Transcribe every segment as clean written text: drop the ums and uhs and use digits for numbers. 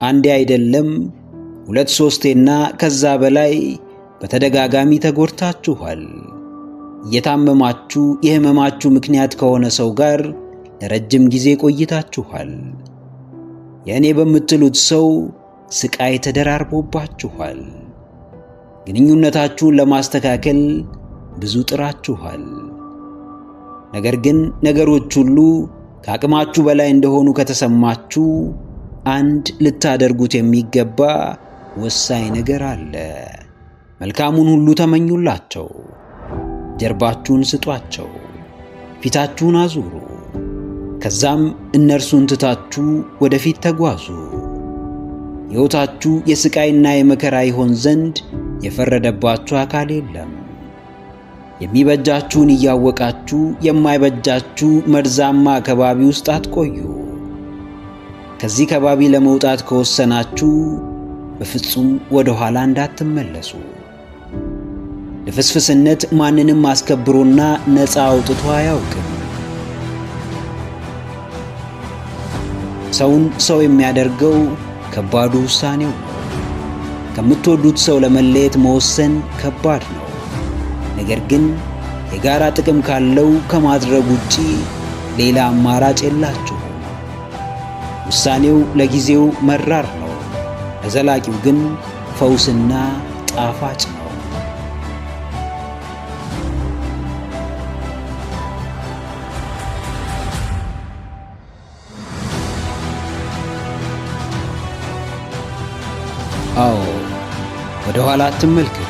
አንዴ አይደለም 2-3ና ከዛ በላይ በተደጋጋሚ ተጎድታችኋል። እየታመማችሁ የህመማችሁ ምክንያት ከሆነ ሰው ጋር ለረጅም ጊዜ ቆይታችኋል። የእኔ በምትሉት ሰው ስቃይ ተደራርቦባችኋል። ግንኙነታችሁን ለማስተካከል ብዙ ጥራችኋል። ነገር ግን ነገሮች ሁሉ ከአቅማችሁ በላይ እንደሆኑ ከተሰማችሁ አንድ ልታደርጉት የሚገባ ወሳኝ ነገር አለ። መልካሙን ሁሉ ተመኙላቸው፣ ጀርባችሁን ስጧቸው፣ ፊታችሁን አዙሩ። ከዛም እነርሱን ትታችሁ ወደፊት ተጓዙ። ሕይወታችሁ የስቃይና የመከራ ይሆን ዘንድ የፈረደባችሁ አካል የለም። የሚበጃችሁን እያወቃችሁ የማይበጃችሁ መርዛማ ከባቢ ውስጥ አትቆዩ። ከዚህ ከባቢ ለመውጣት ከወሰናችሁ በፍጹም ወደ ኋላ እንዳትመለሱ። ልፍስፍስነት ማንንም አስከብሮና ነፃ አውጥቶ አያውቅም። ሰውን ሰው የሚያደርገው ከባዱ ውሳኔው ነው። ከምትወዱት ሰው ለመለየት መወሰን ከባድ ነው። ነገር ግን የጋራ ጥቅም ካለው ከማድረግ ውጪ ሌላ አማራጭ የላችሁም። ውሳኔው ለጊዜው መራር ነው፣ ለዘላቂው ግን ፈውስና ጣፋጭ ነው። አዎ፣ ወደ ኋላ አትመልከቱ።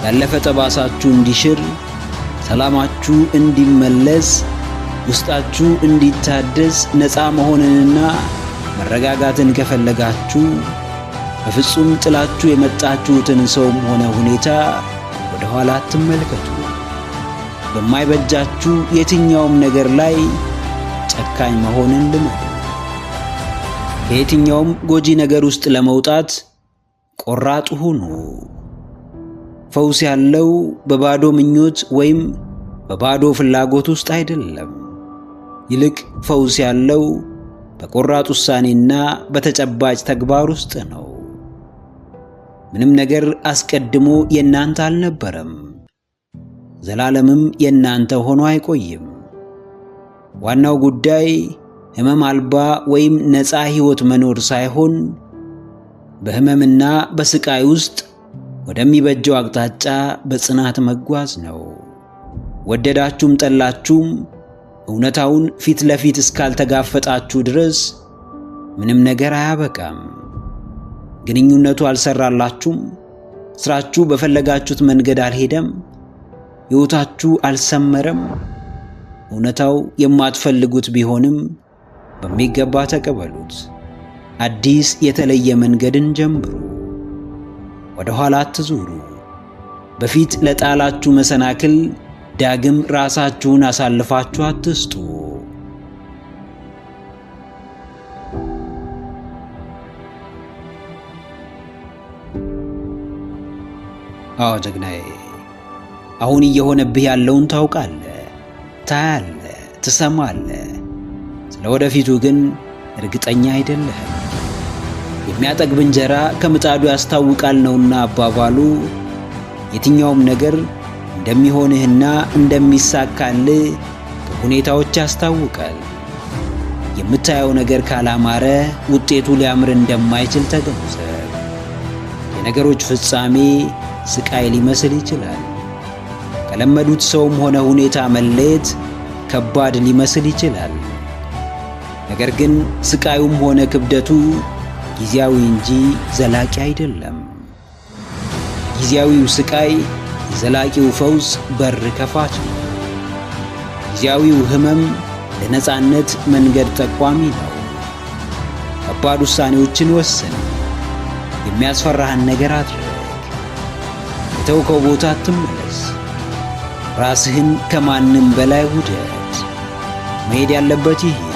ያለፈ ጠባሳችሁ እንዲሽር፣ ሰላማችሁ እንዲመለስ፣ ውስጣችሁ እንዲታደስ፣ ነፃ መሆንንና መረጋጋትን ከፈለጋችሁ በፍጹም ጥላችሁ የመጣችሁትን ሰውም ሆነ ሁኔታ ወደ ኋላ አትመልከቱ። በማይበጃችሁ የትኛውም ነገር ላይ ጨካኝ መሆንን ልመዱ። ከየትኛውም ጎጂ ነገር ውስጥ ለመውጣት ቆራጥ ሁኑ። ፈውስ ያለው በባዶ ምኞት ወይም በባዶ ፍላጎት ውስጥ አይደለም። ይልቅ ፈውስ ያለው በቆራጥ ውሳኔና በተጨባጭ ተግባር ውስጥ ነው። ምንም ነገር አስቀድሞ የእናንተ አልነበረም፣ ዘላለምም የእናንተ ሆኖ አይቆይም። ዋናው ጉዳይ ሕመም አልባ ወይም ነፃ ሕይወት መኖር ሳይሆን በሕመምና በስቃይ ውስጥ ወደሚበጀው አቅጣጫ በጽናት መጓዝ ነው። ወደዳችሁም ጠላችሁም እውነታውን ፊት ለፊት እስካልተጋፈጣችሁ ድረስ ምንም ነገር አያበቃም። ግንኙነቱ አልሰራላችሁም፣ ስራችሁ በፈለጋችሁት መንገድ አልሄደም፣ ሕይወታችሁ አልሰመረም። እውነታው የማትፈልጉት ቢሆንም በሚገባ ተቀበሉት። አዲስ የተለየ መንገድን ጀምሩ። ወደ ኋላ አትዙሩ። በፊት ለጣላችሁ መሰናክል ዳግም ራሳችሁን አሳልፋችሁ አትስጡ። አዎ ጀግናዬ፣ አሁን እየሆነብህ ያለውን ታውቃለህ፣ ታያለህ፣ ትሰማለህ። ስለ ወደፊቱ ግን እርግጠኛ አይደለህም። የሚያጠግብ እንጀራ ከምጣዱ ያስታውቃል ነውና አባባሉ። የትኛውም ነገር እንደሚሆንህና እንደሚሳካልህ ከሁኔታዎች ያስታውቃል። የምታየው ነገር ካላማረ ውጤቱ ሊያምር እንደማይችል ተገንዘብ። የነገሮች ፍጻሜ ስቃይ ሊመስል ይችላል። ከለመዱት ሰውም ሆነ ሁኔታ መለየት ከባድ ሊመስል ይችላል። ነገር ግን ስቃዩም ሆነ ክብደቱ ጊዜያዊ እንጂ ዘላቂ አይደለም። ጊዜያዊው ስቃይ የዘላቂው ፈውስ በር ከፋች ነው። ጊዜያዊው ሕመም ለነፃነት መንገድ ጠቋሚ ነው። ከባድ ውሳኔዎችን ወስን። የሚያስፈራህን ነገር አድርግ። የተውከው ቦታ አትመለስ። ራስህን ከማንም በላይ ውደድ። መሄድ ያለበት ይሄድ።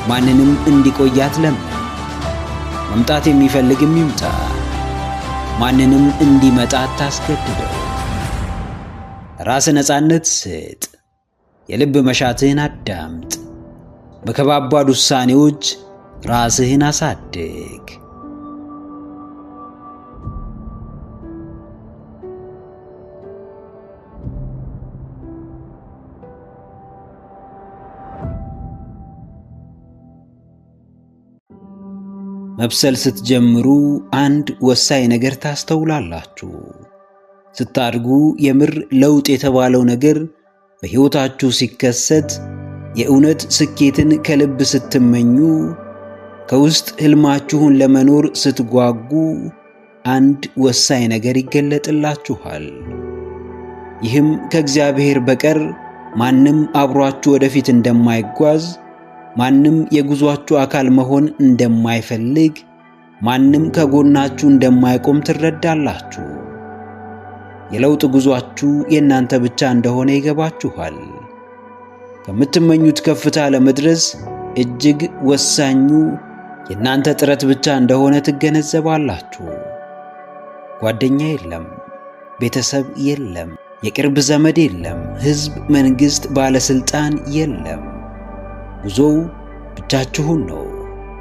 ማንንም እንዲቆይ አትለምን። መምጣት የሚፈልግም ይምጣ። ማንንም እንዲመጣ አታስገድደው። ራስህ ነፃነት ስጥ። የልብ መሻትህን አዳምጥ። በከባባድ ውሳኔዎች ራስህን አሳድግ። መብሰል ስትጀምሩ አንድ ወሳኝ ነገር ታስተውላላችሁ። ስታድጉ የምር ለውጥ የተባለው ነገር በሕይወታችሁ ሲከሰት፣ የእውነት ስኬትን ከልብ ስትመኙ፣ ከውስጥ ሕልማችሁን ለመኖር ስትጓጉ አንድ ወሳኝ ነገር ይገለጥላችኋል። ይህም ከእግዚአብሔር በቀር ማንም አብሯችሁ ወደፊት እንደማይጓዝ፣ ማንም የጉዟችሁ አካል መሆን እንደማይፈልግ፣ ማንም ከጎናችሁ እንደማይቆም ትረዳላችሁ። የለውጥ ጉዟችሁ የእናንተ ብቻ እንደሆነ ይገባችኋል። ከምትመኙት ከፍታ ለመድረስ እጅግ ወሳኙ የእናንተ ጥረት ብቻ እንደሆነ ትገነዘባላችሁ። ጓደኛ የለም፣ ቤተሰብ የለም፣ የቅርብ ዘመድ የለም፣ ሕዝብ፣ መንግሥት፣ ባለሥልጣን የለም። ጉዞው ብቻችሁን ነው።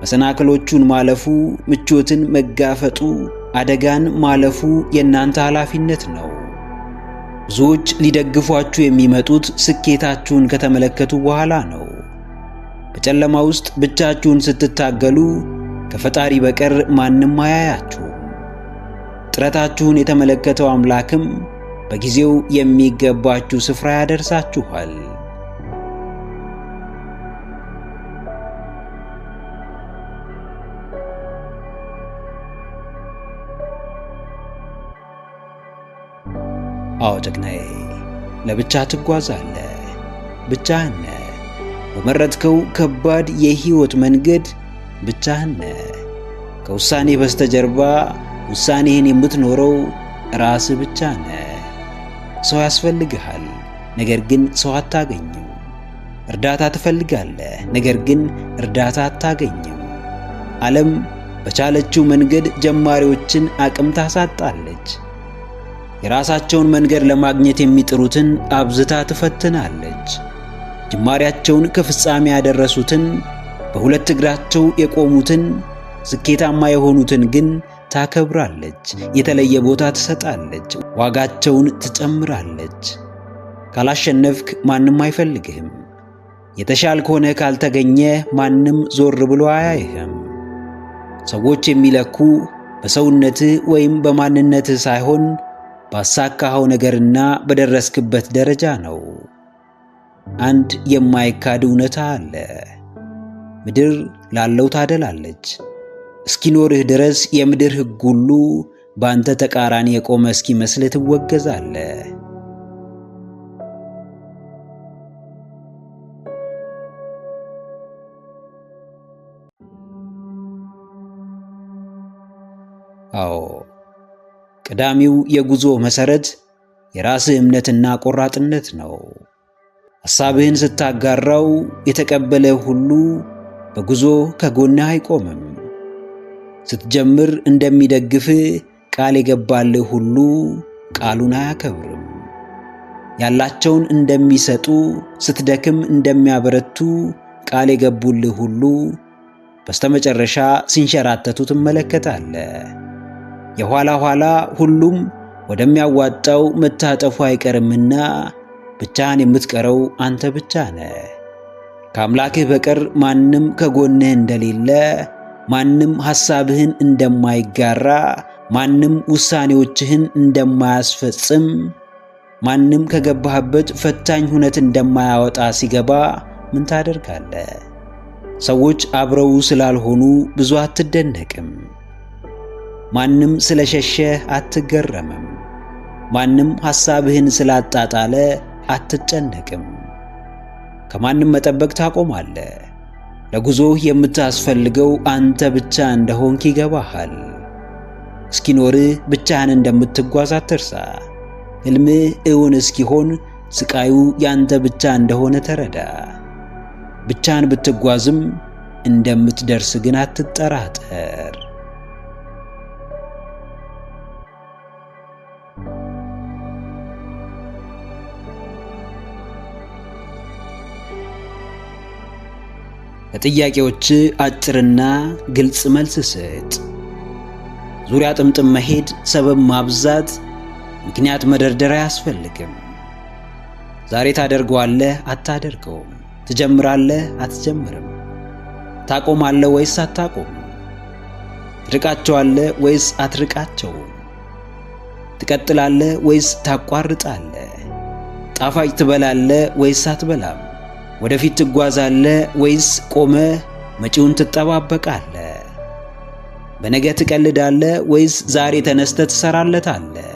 መሰናክሎቹን ማለፉ፣ ምቾትን መጋፈጡ፣ አደጋን ማለፉ የእናንተ ኃላፊነት ነው። ብዙዎች ሊደግፏችሁ የሚመጡት ስኬታችሁን ከተመለከቱ በኋላ ነው። በጨለማ ውስጥ ብቻችሁን ስትታገሉ ከፈጣሪ በቀር ማንም አያያችሁም። ጥረታችሁን የተመለከተው አምላክም በጊዜው የሚገባችሁ ስፍራ ያደርሳችኋል። አዎ ጀግናዬ፣ ለብቻ ትጓዛለህ። ብቻህን ነህ። በመረጥከው ከባድ የሕይወት መንገድ ብቻህን ነህ። ከውሳኔ በስተጀርባ ውሳኔህን የምትኖረው ራስህ ብቻ ነህ። ሰው ያስፈልግሃል፣ ነገር ግን ሰው አታገኝም። እርዳታ ትፈልጋለህ፣ ነገር ግን እርዳታ አታገኝም። ዓለም በቻለችው መንገድ ጀማሪዎችን አቅም ታሳጣለች። የራሳቸውን መንገድ ለማግኘት የሚጥሩትን አብዝታ ትፈትናለች። ጅማሬያቸውን ከፍጻሜ ያደረሱትን፣ በሁለት እግራቸው የቆሙትን፣ ስኬታማ የሆኑትን ግን ታከብራለች። የተለየ ቦታ ትሰጣለች። ዋጋቸውን ትጨምራለች። ካላሸነፍክ ማንም አይፈልግህም። የተሻልክ ሆነህ ካልተገኘ ማንም ዞር ብሎ አያይህም። ሰዎች የሚለኩ በሰውነትህ ወይም በማንነትህ ሳይሆን ባሳካኸው ነገርና በደረስክበት ደረጃ ነው። አንድ የማይካድ እውነታ አለ። ምድር ላለው ታደላለች። እስኪኖርህ ድረስ የምድር ሕግ ሁሉ በአንተ ተቃራኒ የቆመ እስኪመስልህ ትወገዛለህ። አዎ፣ ቀዳሚው የጉዞ መሠረት የራስህ እምነትና ቆራጥነት ነው። ሐሳብህን ስታጋራው የተቀበለህ ሁሉ በጉዞ ከጎንህ አይቆምም። ስትጀምር እንደሚደግፍህ ቃል የገባልህ ሁሉ ቃሉን አያከብርም። ያላቸውን እንደሚሰጡ፣ ስትደክም እንደሚያበረቱ ቃል የገቡልህ ሁሉ በስተመጨረሻ ሲንሸራተቱ ትመለከታለህ። የኋላ ኋላ ሁሉም ወደሚያዋጣው መታጠፉ አይቀርምና ብቻህን የምትቀረው አንተ ብቻ ነህ። ከአምላክህ በቀር ማንም ከጎንህ እንደሌለ፣ ማንም ሐሳብህን እንደማይጋራ፣ ማንም ውሳኔዎችህን እንደማያስፈጽም፣ ማንም ከገባህበት ፈታኝ ሁነት እንደማያወጣ ሲገባ ምን ታደርጋለህ? ሰዎች አብረው ስላልሆኑ ብዙ አትደነቅም። ማንም ስለሸሸህ አትገረምም። ማንም ሐሳብህን ስላጣጣለ አትጨነቅም። ከማንም መጠበቅ ታቆማለህ። ለጉዞህ የምታስፈልገው አንተ ብቻ እንደሆንክ ይገባሃል። እስኪኖርህ ብቻህን እንደምትጓዝ አትርሳ። ሕልምህ እውን እስኪሆን ስቃዩ ያንተ ብቻ እንደሆነ ተረዳ። ብቻህን ብትጓዝም እንደምትደርስ ግን አትጠራጠር። ለጥያቄዎች አጭርና ግልጽ መልስ ስጥ። ዙሪያ ጥምጥም መሄድ፣ ሰበብ ማብዛት፣ ምክንያት መደርደር አያስፈልግም። ዛሬ ታደርገዋለህ አታደርገውም፣ ትጀምራለህ አትጀምርም፣ ታቆማለህ ወይስ አታቆም፣ ትርቃቸዋለህ ወይስ አትርቃቸውም፣ ትቀጥላለህ ወይስ ታቋርጣለህ፣ ጣፋጭ ትበላለህ ወይስ አትበላም፣ ወደፊት ትጓዛለህ ወይስ ቆመህ መጪውን ትጠባበቃለህ፣ በነገ ትቀልዳለህ ወይስ ዛሬ ተነስተህ ትሰራለታለህ፣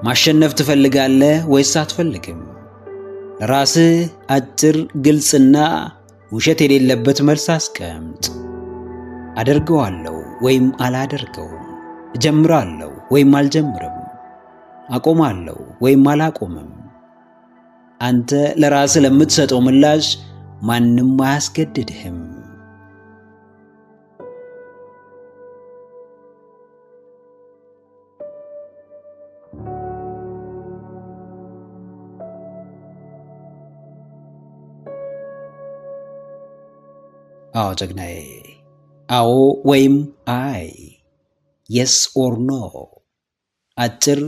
ማሸነፍ ትፈልጋለህ ወይስ አትፈልግም? ለራስህ አጭር ግልጽና ውሸት የሌለበት መልስ አስቀምጥ። አደርገዋለሁ ወይም አላደርገውም፣ እጀምራለሁ ወይም አልጀምርም፣ አቆማለሁ ወይም አላቆምም። አንተ ለራስህ ለምትሰጠው ምላሽ ማንም አያስገድድህም። አዎ ጀግናዬ፣ አዎ ወይም አይ፣ የስ ኦር ኖ። አጭር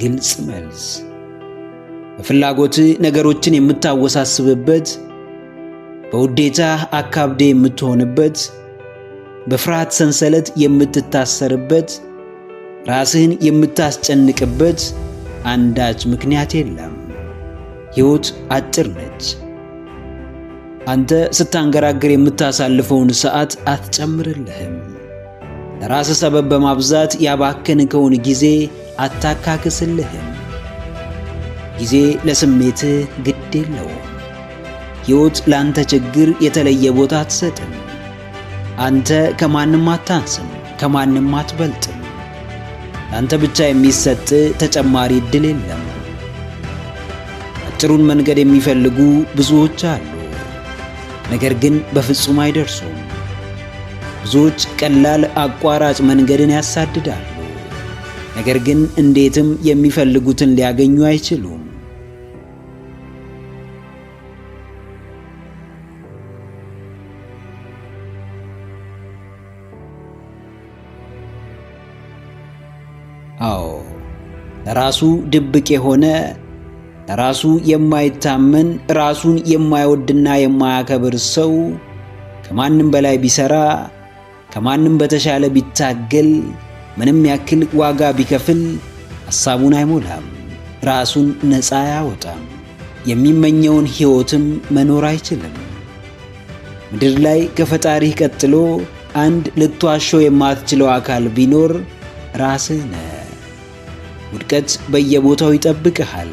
ግልጽ መልስ። በፍላጎት ነገሮችን የምታወሳስብበት፣ በውዴታ አካብዴ የምትሆንበት፣ በፍርሃት ሰንሰለት የምትታሰርበት፣ ራስህን የምታስጨንቅበት አንዳች ምክንያት የለም። ሕይወት አጭር ነች። አንተ ስታንገራግር የምታሳልፈውን ሰዓት አትጨምርልህም። ለራስህ ሰበብ በማብዛት ያባከንከውን ጊዜ አታካክስልህም። ጊዜ ለስሜትህ ግድ የለውም። ሕይወት ለአንተ ችግር የተለየ ቦታ አትሰጥም። አንተ ከማንም አታንስም፣ ከማንም አትበልጥም። ለአንተ ብቻ የሚሰጥ ተጨማሪ ዕድል የለም። አጭሩን መንገድ የሚፈልጉ ብዙዎች አሉ፣ ነገር ግን በፍጹም አይደርሱም። ብዙዎች ቀላል አቋራጭ መንገድን ያሳድዳሉ፣ ነገር ግን እንዴትም የሚፈልጉትን ሊያገኙ አይችሉም። አዎ፣ ለራሱ ድብቅ የሆነ ለራሱ የማይታመን ራሱን የማይወድና የማያከብር ሰው ከማንም በላይ ቢሰራ፣ ከማንም በተሻለ ቢታገል፣ ምንም ያክል ዋጋ ቢከፍል ሐሳቡን አይሞላም፣ ራሱን ነፃ አያወጣም፣ የሚመኘውን ሕይወትም መኖር አይችልም። ምድር ላይ ከፈጣሪህ ቀጥሎ አንድ ልትዋሸው የማትችለው አካል ቢኖር ራስህ ነህ። ውድቀት በየቦታው ይጠብቅሃል።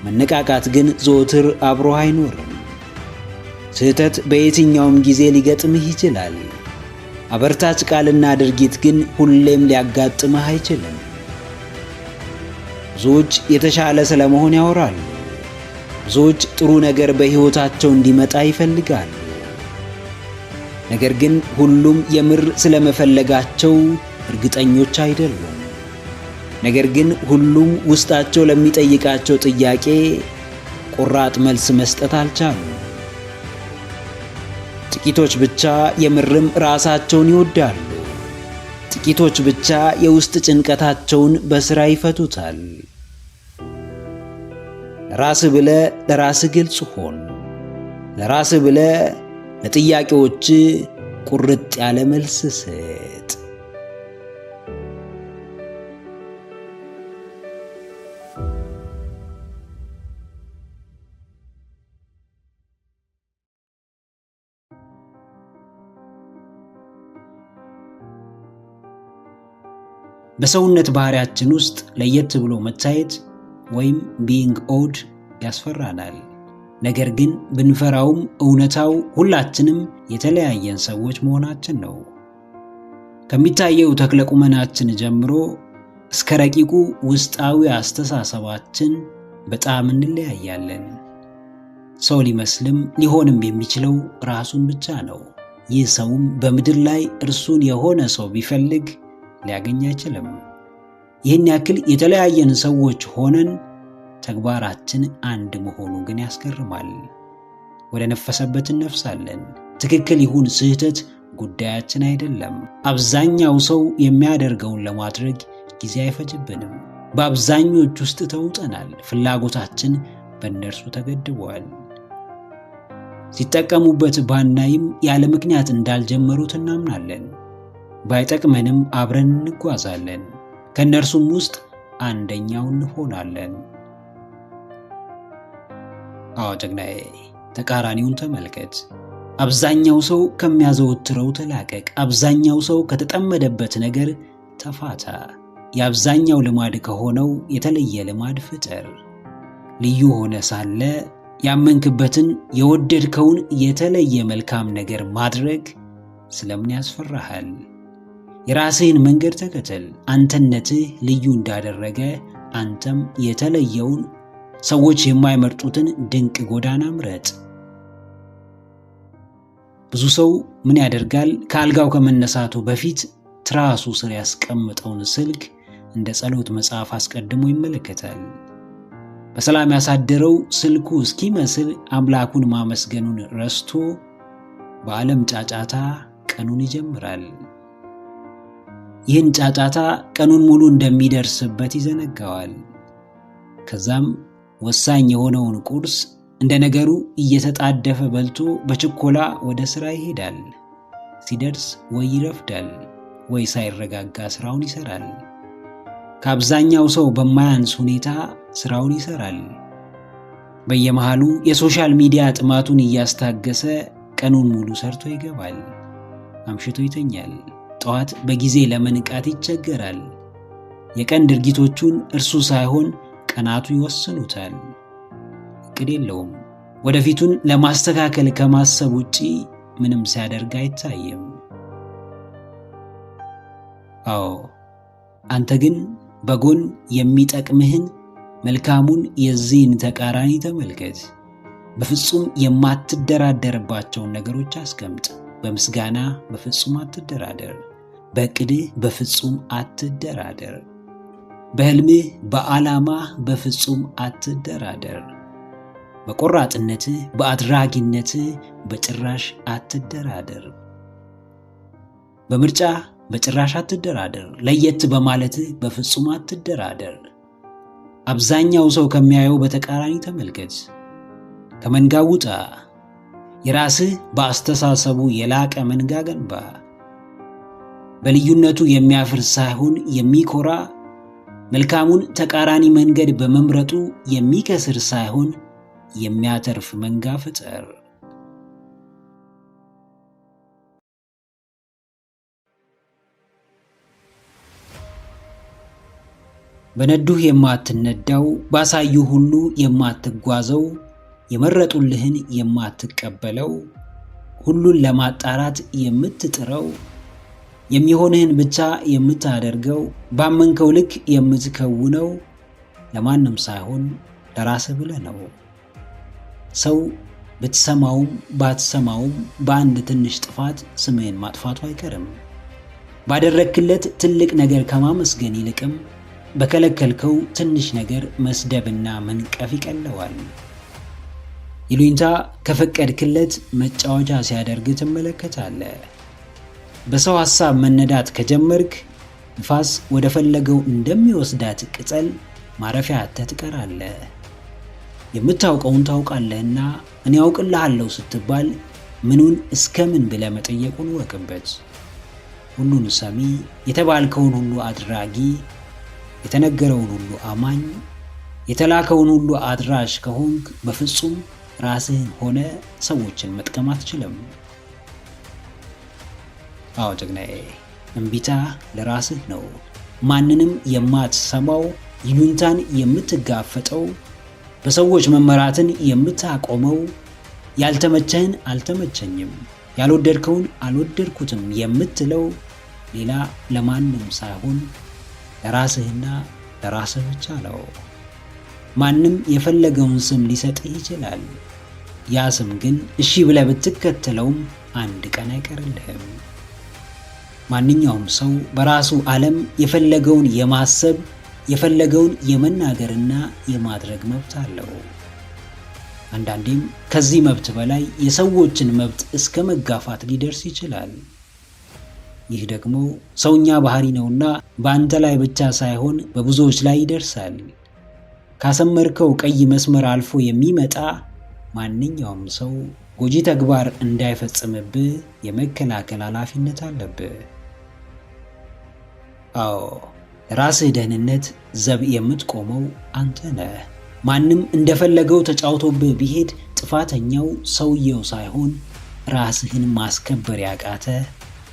መነቃቃት ግን ዘወትር አብሮህ አይኖርም። ስህተት በየትኛውም ጊዜ ሊገጥምህ ይችላል። አበርታች ቃልና ድርጊት ግን ሁሌም ሊያጋጥምህ አይችልም። ብዙዎች የተሻለ ስለመሆን ያወራሉ። ብዙዎች ጥሩ ነገር በሕይወታቸው እንዲመጣ ይፈልጋሉ። ነገር ግን ሁሉም የምር ስለመፈለጋቸው እርግጠኞች አይደሉም። ነገር ግን ሁሉም ውስጣቸው ለሚጠይቃቸው ጥያቄ ቆራጥ መልስ መስጠት አልቻሉም። ጥቂቶች ብቻ የምርም ራሳቸውን ይወዳሉ። ጥቂቶች ብቻ የውስጥ ጭንቀታቸውን በሥራ ይፈቱታል። ለራስህ ብለህ ለራስህ ግልጽ ሆን። ለራስህ ብለህ ለጥያቄዎች ቁርጥ ያለ መልስ ስጥ። በሰውነት ባህሪያችን ውስጥ ለየት ብሎ መታየት ወይም ቢይንግ ኦድ ያስፈራናል። ነገር ግን ብንፈራውም እውነታው ሁላችንም የተለያየን ሰዎች መሆናችን ነው። ከሚታየው ተክለ ቁመናችን ጀምሮ እስከ ረቂቁ ውስጣዊ አስተሳሰባችን በጣም እንለያያለን። ሰው ሊመስልም ሊሆንም የሚችለው ራሱን ብቻ ነው። ይህ ሰውም በምድር ላይ እርሱን የሆነ ሰው ቢፈልግ ሊያገኝ አይችልም። ይህን ያክል የተለያየን ሰዎች ሆነን ተግባራችን አንድ መሆኑ ግን ያስገርማል። ወደ ነፈሰበት እነፍሳለን፣ ትክክል ይሁን ስህተት ጉዳያችን አይደለም። አብዛኛው ሰው የሚያደርገውን ለማድረግ ጊዜ አይፈጅብንም። በአብዛኞች ውስጥ ተውጠናል። ፍላጎታችን በእነርሱ ተገድቧል። ሲጠቀሙበት ባናይም ያለ ምክንያት እንዳልጀመሩት እናምናለን። ባይጠቅመንም አብረን እንጓዛለን። ከእነርሱም ውስጥ አንደኛው እንሆናለን። አዎ ጀግናዬ፣ ተቃራኒውን ተመልከት። አብዛኛው ሰው ከሚያዘወትረው ተላቀቅ። አብዛኛው ሰው ከተጠመደበት ነገር ተፋታ። የአብዛኛው ልማድ ከሆነው የተለየ ልማድ ፍጠር። ልዩ ሆነ ሳለ ያመንክበትን የወደድከውን የተለየ መልካም ነገር ማድረግ ስለምን ያስፈራሃል? የራስህን መንገድ ተከተል። አንተነትህ ልዩ እንዳደረገ አንተም የተለየውን ሰዎች የማይመርጡትን ድንቅ ጎዳና ምረጥ። ብዙ ሰው ምን ያደርጋል? ከአልጋው ከመነሳቱ በፊት ትራሱ ስር ያስቀምጠውን ስልክ እንደ ጸሎት መጽሐፍ አስቀድሞ ይመለከታል። በሰላም ያሳደረው ስልኩ እስኪመስል አምላኩን ማመስገኑን ረስቶ በዓለም ጫጫታ ቀኑን ይጀምራል። ይህን ጫጫታ ቀኑን ሙሉ እንደሚደርስበት ይዘነጋዋል። ከዛም ወሳኝ የሆነውን ቁርስ እንደ ነገሩ እየተጣደፈ በልቶ በችኮላ ወደ ሥራ ይሄዳል። ሲደርስ ወይ ይረፍዳል ወይ ሳይረጋጋ ሥራውን ይሰራል። ከአብዛኛው ሰው በማያንስ ሁኔታ ሥራውን ይሰራል። በየመሃሉ የሶሻል ሚዲያ ጥማቱን እያስታገሰ ቀኑን ሙሉ ሰርቶ ይገባል። አምሽቶ ይተኛል። ጠዋት በጊዜ ለመንቃት ይቸገራል። የቀን ድርጊቶቹን እርሱ ሳይሆን ቀናቱ ይወስኑታል። እቅድ የለውም። ወደፊቱን ለማስተካከል ከማሰብ ውጪ ምንም ሲያደርግ አይታይም። አዎ፣ አንተ ግን በጎን የሚጠቅምህን መልካሙን የዚህን ተቃራኒ ተመልከት። በፍጹም የማትደራደርባቸውን ነገሮች አስቀምጥ። በምስጋና በፍጹም አትደራደር። በእቅድህ በፍጹም አትደራደር። በሕልምህ በዓላማህ በፍጹም አትደራደር። በቆራጥነትህ በአድራጊነትህ በጭራሽ አትደራደር። በምርጫ በጭራሽ አትደራደር። ለየት በማለትህ በፍጹም አትደራደር። አብዛኛው ሰው ከሚያየው በተቃራኒ ተመልከት። ከመንጋው ውጣ። የራስህ በአስተሳሰቡ የላቀ መንጋ ገንባ። በልዩነቱ የሚያፍር ሳይሆን የሚኮራ፣ መልካሙን ተቃራኒ መንገድ በመምረጡ የሚከስር ሳይሆን የሚያተርፍ መንጋ ፍጠር። በነዱህ የማትነዳው፣ ባሳዩ ሁሉ የማትጓዘው፣ የመረጡልህን የማትቀበለው፣ ሁሉን ለማጣራት የምትጥረው፣ የሚሆንህን ብቻ የምታደርገው፣ ባመንከው ልክ የምትከውነው፣ ለማንም ሳይሆን ለራስህ ብለህ ነው። ሰው ብትሰማውም ባትሰማውም በአንድ ትንሽ ጥፋት ስምህን ማጥፋቱ አይቀርም። ባደረክለት ትልቅ ነገር ከማመስገን ይልቅም በከለከልከው ትንሽ ነገር መስደብና መንቀፍ ይቀለዋል። ይሉኝታ ከፈቀድክለት መጫወቻ ሲያደርግ ትመለከታለህ። በሰው ሐሳብ መነዳት ከጀመርክ ንፋስ ወደ ፈለገው እንደሚወስዳት ቅጠል ማረፊያ አጥተህ ትቀራለህ። የምታውቀውን ታውቃለህና እኔ አውቅልሃለሁ ስትባል ምኑን እስከምን ብለህ መጠየቁን ወቅበት። ሁሉን ሰሚ፣ የተባልከውን ሁሉ አድራጊ፣ የተነገረውን ሁሉ አማኝ፣ የተላከውን ሁሉ አድራሽ ከሆንክ በፍጹም ራስህን ሆነ ሰዎችን መጥቀም አትችልም። አዎ ጀግናዬ፣ እምቢታ ለራስህ ነው። ማንንም የማትሰማው፣ ይሉኝታን የምትጋፈጠው፣ በሰዎች መመራትን የምታቆመው፣ ያልተመቸህን አልተመቸኝም፣ ያልወደድከውን አልወደድኩትም የምትለው ሌላ ለማንም ሳይሆን ለራስህና ለራስህ ብቻ ነው። ማንም የፈለገውን ስም ሊሰጥህ ይችላል። ያ ስም ግን እሺ ብለህ ብትከተለውም አንድ ቀን አይቀርልህም። ማንኛውም ሰው በራሱ ዓለም የፈለገውን የማሰብ የፈለገውን የመናገርና የማድረግ መብት አለው። አንዳንዴም ከዚህ መብት በላይ የሰዎችን መብት እስከ መጋፋት ሊደርስ ይችላል። ይህ ደግሞ ሰውኛ ባህሪ ነውና በአንተ ላይ ብቻ ሳይሆን በብዙዎች ላይ ይደርሳል። ካሰመርከው ቀይ መስመር አልፎ የሚመጣ ማንኛውም ሰው ጎጂ ተግባር እንዳይፈጽምብህ የመከላከል ኃላፊነት አለብህ። አዎ፣ ለራስህ ደህንነት ዘብ የምትቆመው አንተ ነህ። ማንም እንደፈለገው ተጫውቶብህ ቢሄድ ጥፋተኛው ሰውየው ሳይሆን ራስህን ማስከበር ያቃተ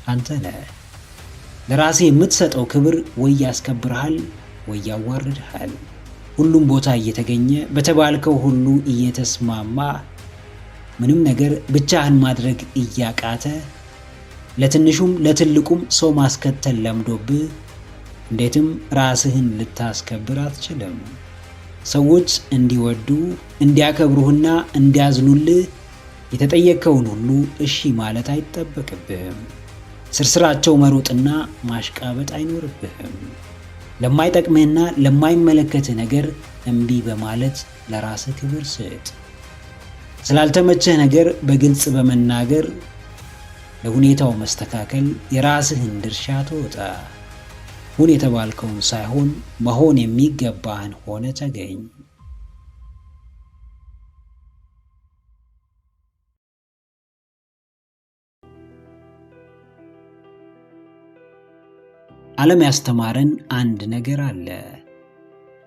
አንተ ነህ። ለራስህ የምትሰጠው ክብር ወይ ያስከብርሃል ወይ ያዋርድሃል። ሁሉም ቦታ እየተገኘ በተባልከው ሁሉ እየተስማማ ምንም ነገር ብቻህን ማድረግ እያቃተ ለትንሹም ለትልቁም ሰው ማስከተል ለምዶብህ እንዴትም ራስህን ልታስከብር አትችልም። ሰዎች እንዲወዱ እንዲያከብሩህና እንዲያዝኑልህ የተጠየቅከውን ሁሉ እሺ ማለት አይጠበቅብህም። ስርስራቸው መሮጥና ማሽቃበጥ አይኖርብህም። ለማይጠቅምህና ለማይመለከትህ ነገር እምቢ በማለት ለራስህ ክብር ስጥ። ስላልተመቸህ ነገር በግልጽ በመናገር ለሁኔታው መስተካከል የራስህን ድርሻ ተወጣ። ሁን የተባልከውን ሳይሆን መሆን የሚገባህን ሆነ ተገኝ። ዓለም ያስተማረን አንድ ነገር አለ።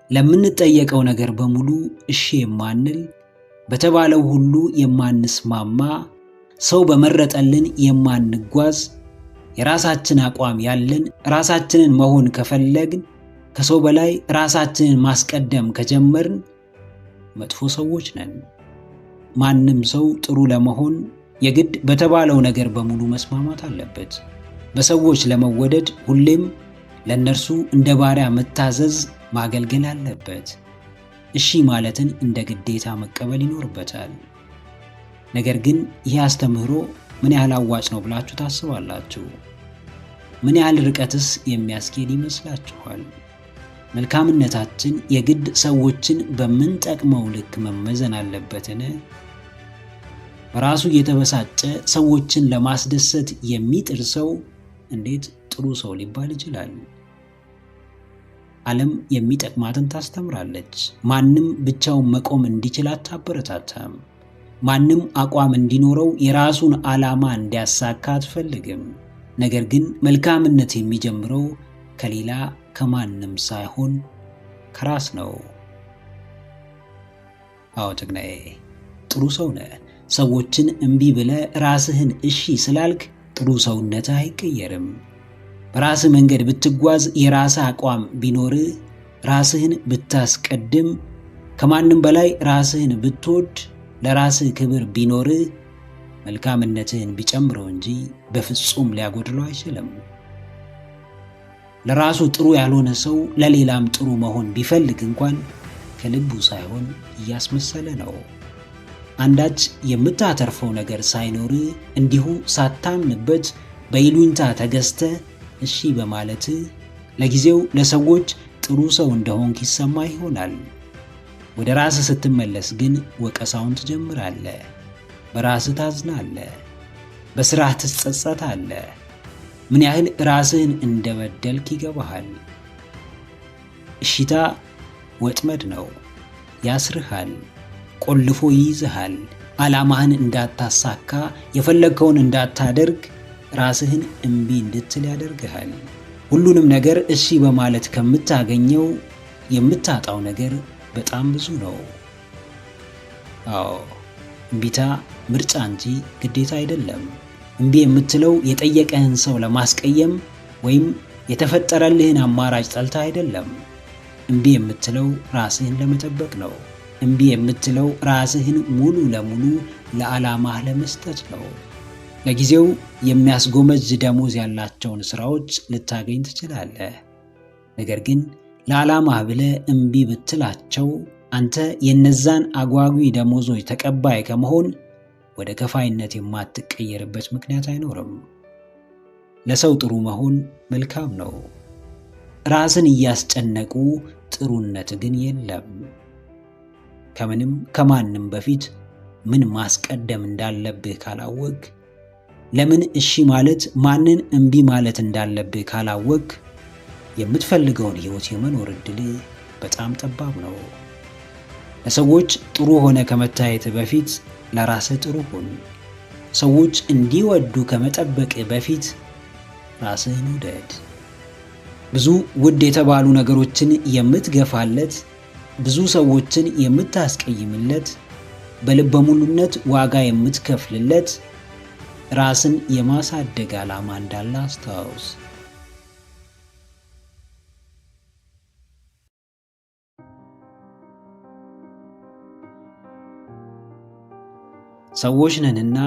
ለምንጠየቀው ነገር በሙሉ እሺ የማንል፣ በተባለው ሁሉ የማንስማማ፣ ሰው በመረጠልን የማንጓዝ፣ የራሳችን አቋም ያለን፣ ራሳችንን መሆን ከፈለግን፣ ከሰው በላይ ራሳችንን ማስቀደም ከጀመርን መጥፎ ሰዎች ነን። ማንም ሰው ጥሩ ለመሆን የግድ በተባለው ነገር በሙሉ መስማማት አለበት። በሰዎች ለመወደድ ሁሌም ለእነርሱ እንደ ባሪያ መታዘዝ፣ ማገልገል አለበት። እሺ ማለትን እንደ ግዴታ መቀበል ይኖርበታል። ነገር ግን ይህ አስተምህሮ ምን ያህል አዋጭ ነው ብላችሁ ታስባላችሁ? ምን ያህል ርቀትስ የሚያስኬድ ይመስላችኋል? መልካምነታችን የግድ ሰዎችን በምንጠቅመው ልክ መመዘን አለበትን? በራሱ የተበሳጨ ሰዎችን ለማስደሰት የሚጥር ሰው እንዴት ጥሩ ሰው ሊባል ይችላል? ዓለም የሚጠቅማትን ታስተምራለች። ማንም ብቻውን መቆም እንዲችል አታበረታታም። ማንም አቋም እንዲኖረው የራሱን ዓላማ እንዲያሳካ አትፈልግም። ነገር ግን መልካምነት የሚጀምረው ከሌላ ከማንም ሳይሆን ከራስ ነው። አዎ ጀግናዬ፣ ጥሩ ሰው ነህ። ሰዎችን እምቢ ብለህ ራስህን እሺ ስላልክ ጥሩ ሰውነትህ አይቀየርም። በራስህ መንገድ ብትጓዝ፣ የራስህ አቋም ቢኖርህ፣ ራስህን ብታስቀድም፣ ከማንም በላይ ራስህን ብትወድ፣ ለራስህ ክብር ቢኖርህ፣ መልካምነትህን ቢጨምረው እንጂ በፍጹም ሊያጎድለው አይችልም። ለራሱ ጥሩ ያልሆነ ሰው ለሌላም ጥሩ መሆን ቢፈልግ እንኳን ከልቡ ሳይሆን እያስመሰለ ነው። አንዳች የምታተርፈው ነገር ሳይኖር እንዲሁ ሳታምንበት በይሉኝታ ተገዝተ እሺ በማለት ለጊዜው ለሰዎች ጥሩ ሰው እንደሆንክ ይሰማ ይሆናል። ወደ ራስህ ስትመለስ ግን ወቀሳውን ትጀምራለህ። በራስህ ታዝናለህ። በስራህ ትጸጸታለህ። ምን ያህል ራስህን እንደበደልክ ይገባሃል። እሺታ ወጥመድ ነው። ያስርሃል፣ ቆልፎ ይይዝሃል። ዓላማህን እንዳታሳካ፣ የፈለግከውን እንዳታደርግ፣ ራስህን እምቢ እንድትል ያደርግሃል። ሁሉንም ነገር እሺ በማለት ከምታገኘው የምታጣው ነገር በጣም ብዙ ነው። አዎ፣ እምቢታ ምርጫ እንጂ ግዴታ አይደለም። እምቢ የምትለው የጠየቀህን ሰው ለማስቀየም ወይም የተፈጠረልህን አማራጭ ጠልታ አይደለም። እምቢ የምትለው ራስህን ለመጠበቅ ነው። እምቢ የምትለው ራስህን ሙሉ ለሙሉ ለዓላማህ ለመስጠት ነው። ለጊዜው የሚያስጎመጅ ደሞዝ ያላቸውን ስራዎች ልታገኝ ትችላለህ። ነገር ግን ለዓላማህ ብለህ እምቢ ብትላቸው አንተ የነዛን አጓጊ ደሞዞች ተቀባይ ከመሆን ወደ ከፋይነት የማትቀየርበት ምክንያት አይኖርም። ለሰው ጥሩ መሆን መልካም ነው። ራስን እያስጨነቁ ጥሩነት ግን የለም። ከምንም ከማንም በፊት ምን ማስቀደም እንዳለብህ ካላወቅ፣ ለምን እሺ ማለት ማንን እምቢ ማለት እንዳለብህ ካላወቅ፣ የምትፈልገውን ሕይወት የመኖር ዕድል በጣም ጠባብ ነው። ለሰዎች ጥሩ ሆነ ከመታየት በፊት ለራስህ ጥሩ ሁን። ሰዎች እንዲወዱ ከመጠበቅ በፊት ራስህን ውደድ። ብዙ ውድ የተባሉ ነገሮችን የምትገፋለት፣ ብዙ ሰዎችን የምታስቀይምለት፣ በልበ ሙሉነት ዋጋ የምትከፍልለት ራስን የማሳደግ ዓላማ እንዳለ አስታውስ። ሰዎች ነንና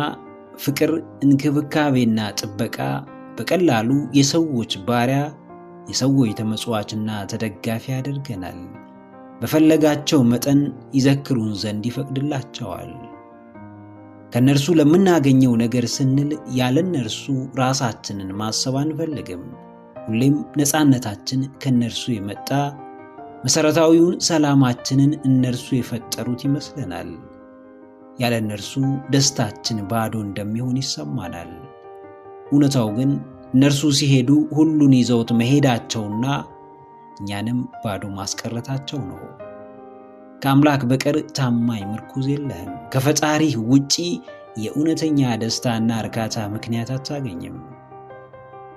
ፍቅር፣ እንክብካቤና ጥበቃ በቀላሉ የሰዎች ባሪያ፣ የሰዎች ተመጽዋችና ተደጋፊ ያደርገናል። በፈለጋቸው መጠን ይዘክሩን ዘንድ ይፈቅድላቸዋል። ከነርሱ ለምናገኘው ነገር ስንል ያለ እነርሱ ራሳችንን ማሰብ አንፈልግም። ሁሌም ነፃነታችን ከነርሱ የመጣ፣ መሰረታዊውን ሰላማችንን እነርሱ የፈጠሩት ይመስለናል። ያለ እነርሱ ደስታችን ባዶ እንደሚሆን ይሰማናል። እውነታው ግን እነርሱ ሲሄዱ ሁሉን ይዘውት መሄዳቸውና እኛንም ባዶ ማስቀረታቸው ነው። ከአምላክ በቀር ታማኝ ምርኩዝ የለህም። ከፈጣሪህ ውጪ የእውነተኛ ደስታና እርካታ ምክንያት አታገኝም።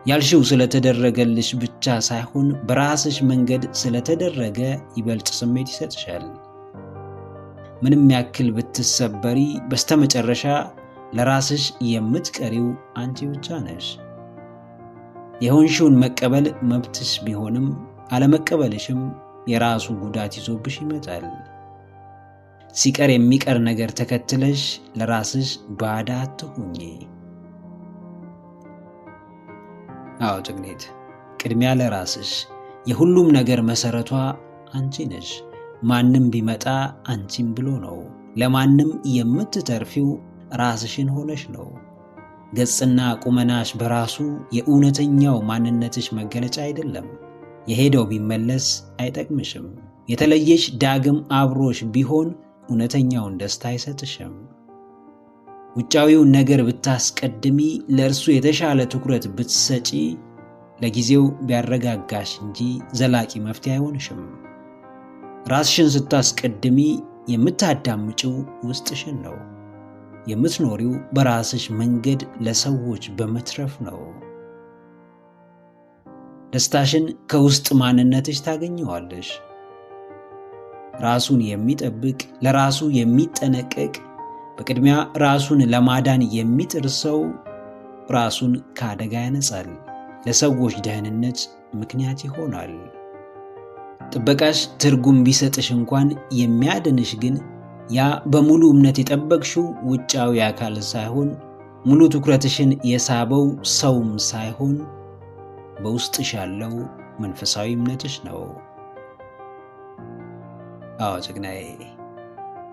ያልሽው ስለተደረገልሽ ብቻ ሳይሆን በራስሽ መንገድ ስለተደረገ ይበልጥ ስሜት ይሰጥሻል። ምንም ያክል ብትሰበሪ በስተመጨረሻ ለራስሽ የምትቀሪው አንቺ ብቻ ነሽ። የሆንሽውን መቀበል መብትሽ ቢሆንም አለመቀበልሽም የራሱ ጉዳት ይዞብሽ ይመጣል። ሲቀር የሚቀር ነገር ተከትለሽ ለራስሽ ባዳ አትሁኚ። አዎ ጀግኔት፣ ቅድሚያ ለራስሽ። የሁሉም ነገር መሰረቷ አንቺ ነሽ። ማንም ቢመጣ አንቺም ብሎ ነው። ለማንም የምትተርፊው ራስሽን ሆነሽ ነው። ገጽና ቁመናሽ በራሱ የእውነተኛው ማንነትሽ መገለጫ አይደለም። የሄደው ቢመለስ አይጠቅምሽም። የተለየሽ ዳግም አብሮሽ ቢሆን እውነተኛውን ደስታ አይሰጥሽም። ውጫዊውን ነገር ብታስቀድሚ፣ ለእርሱ የተሻለ ትኩረት ብትሰጪ ለጊዜው ቢያረጋጋሽ እንጂ ዘላቂ መፍትሄ አይሆንሽም። ራስሽን ስታስቀድሚ የምታዳምጪው ውስጥሽን ነው። የምትኖሪው በራስሽ መንገድ ለሰዎች በመትረፍ ነው። ደስታሽን ከውስጥ ማንነትሽ ታገኘዋለሽ። ራሱን የሚጠብቅ፣ ለራሱ የሚጠነቀቅ፣ በቅድሚያ ራሱን ለማዳን የሚጥር ሰው ራሱን ከአደጋ ያነጻል፣ ለሰዎች ደህንነት ምክንያት ይሆናል። ጥበቃሽ ትርጉም ቢሰጥሽ እንኳን የሚያድንሽ ግን ያ በሙሉ እምነት የጠበቅሽው ውጫዊ አካል ሳይሆን፣ ሙሉ ትኩረትሽን የሳበው ሰውም ሳይሆን በውስጥሽ ያለው መንፈሳዊ እምነትሽ ነው። አዎ ጀግናዬ፣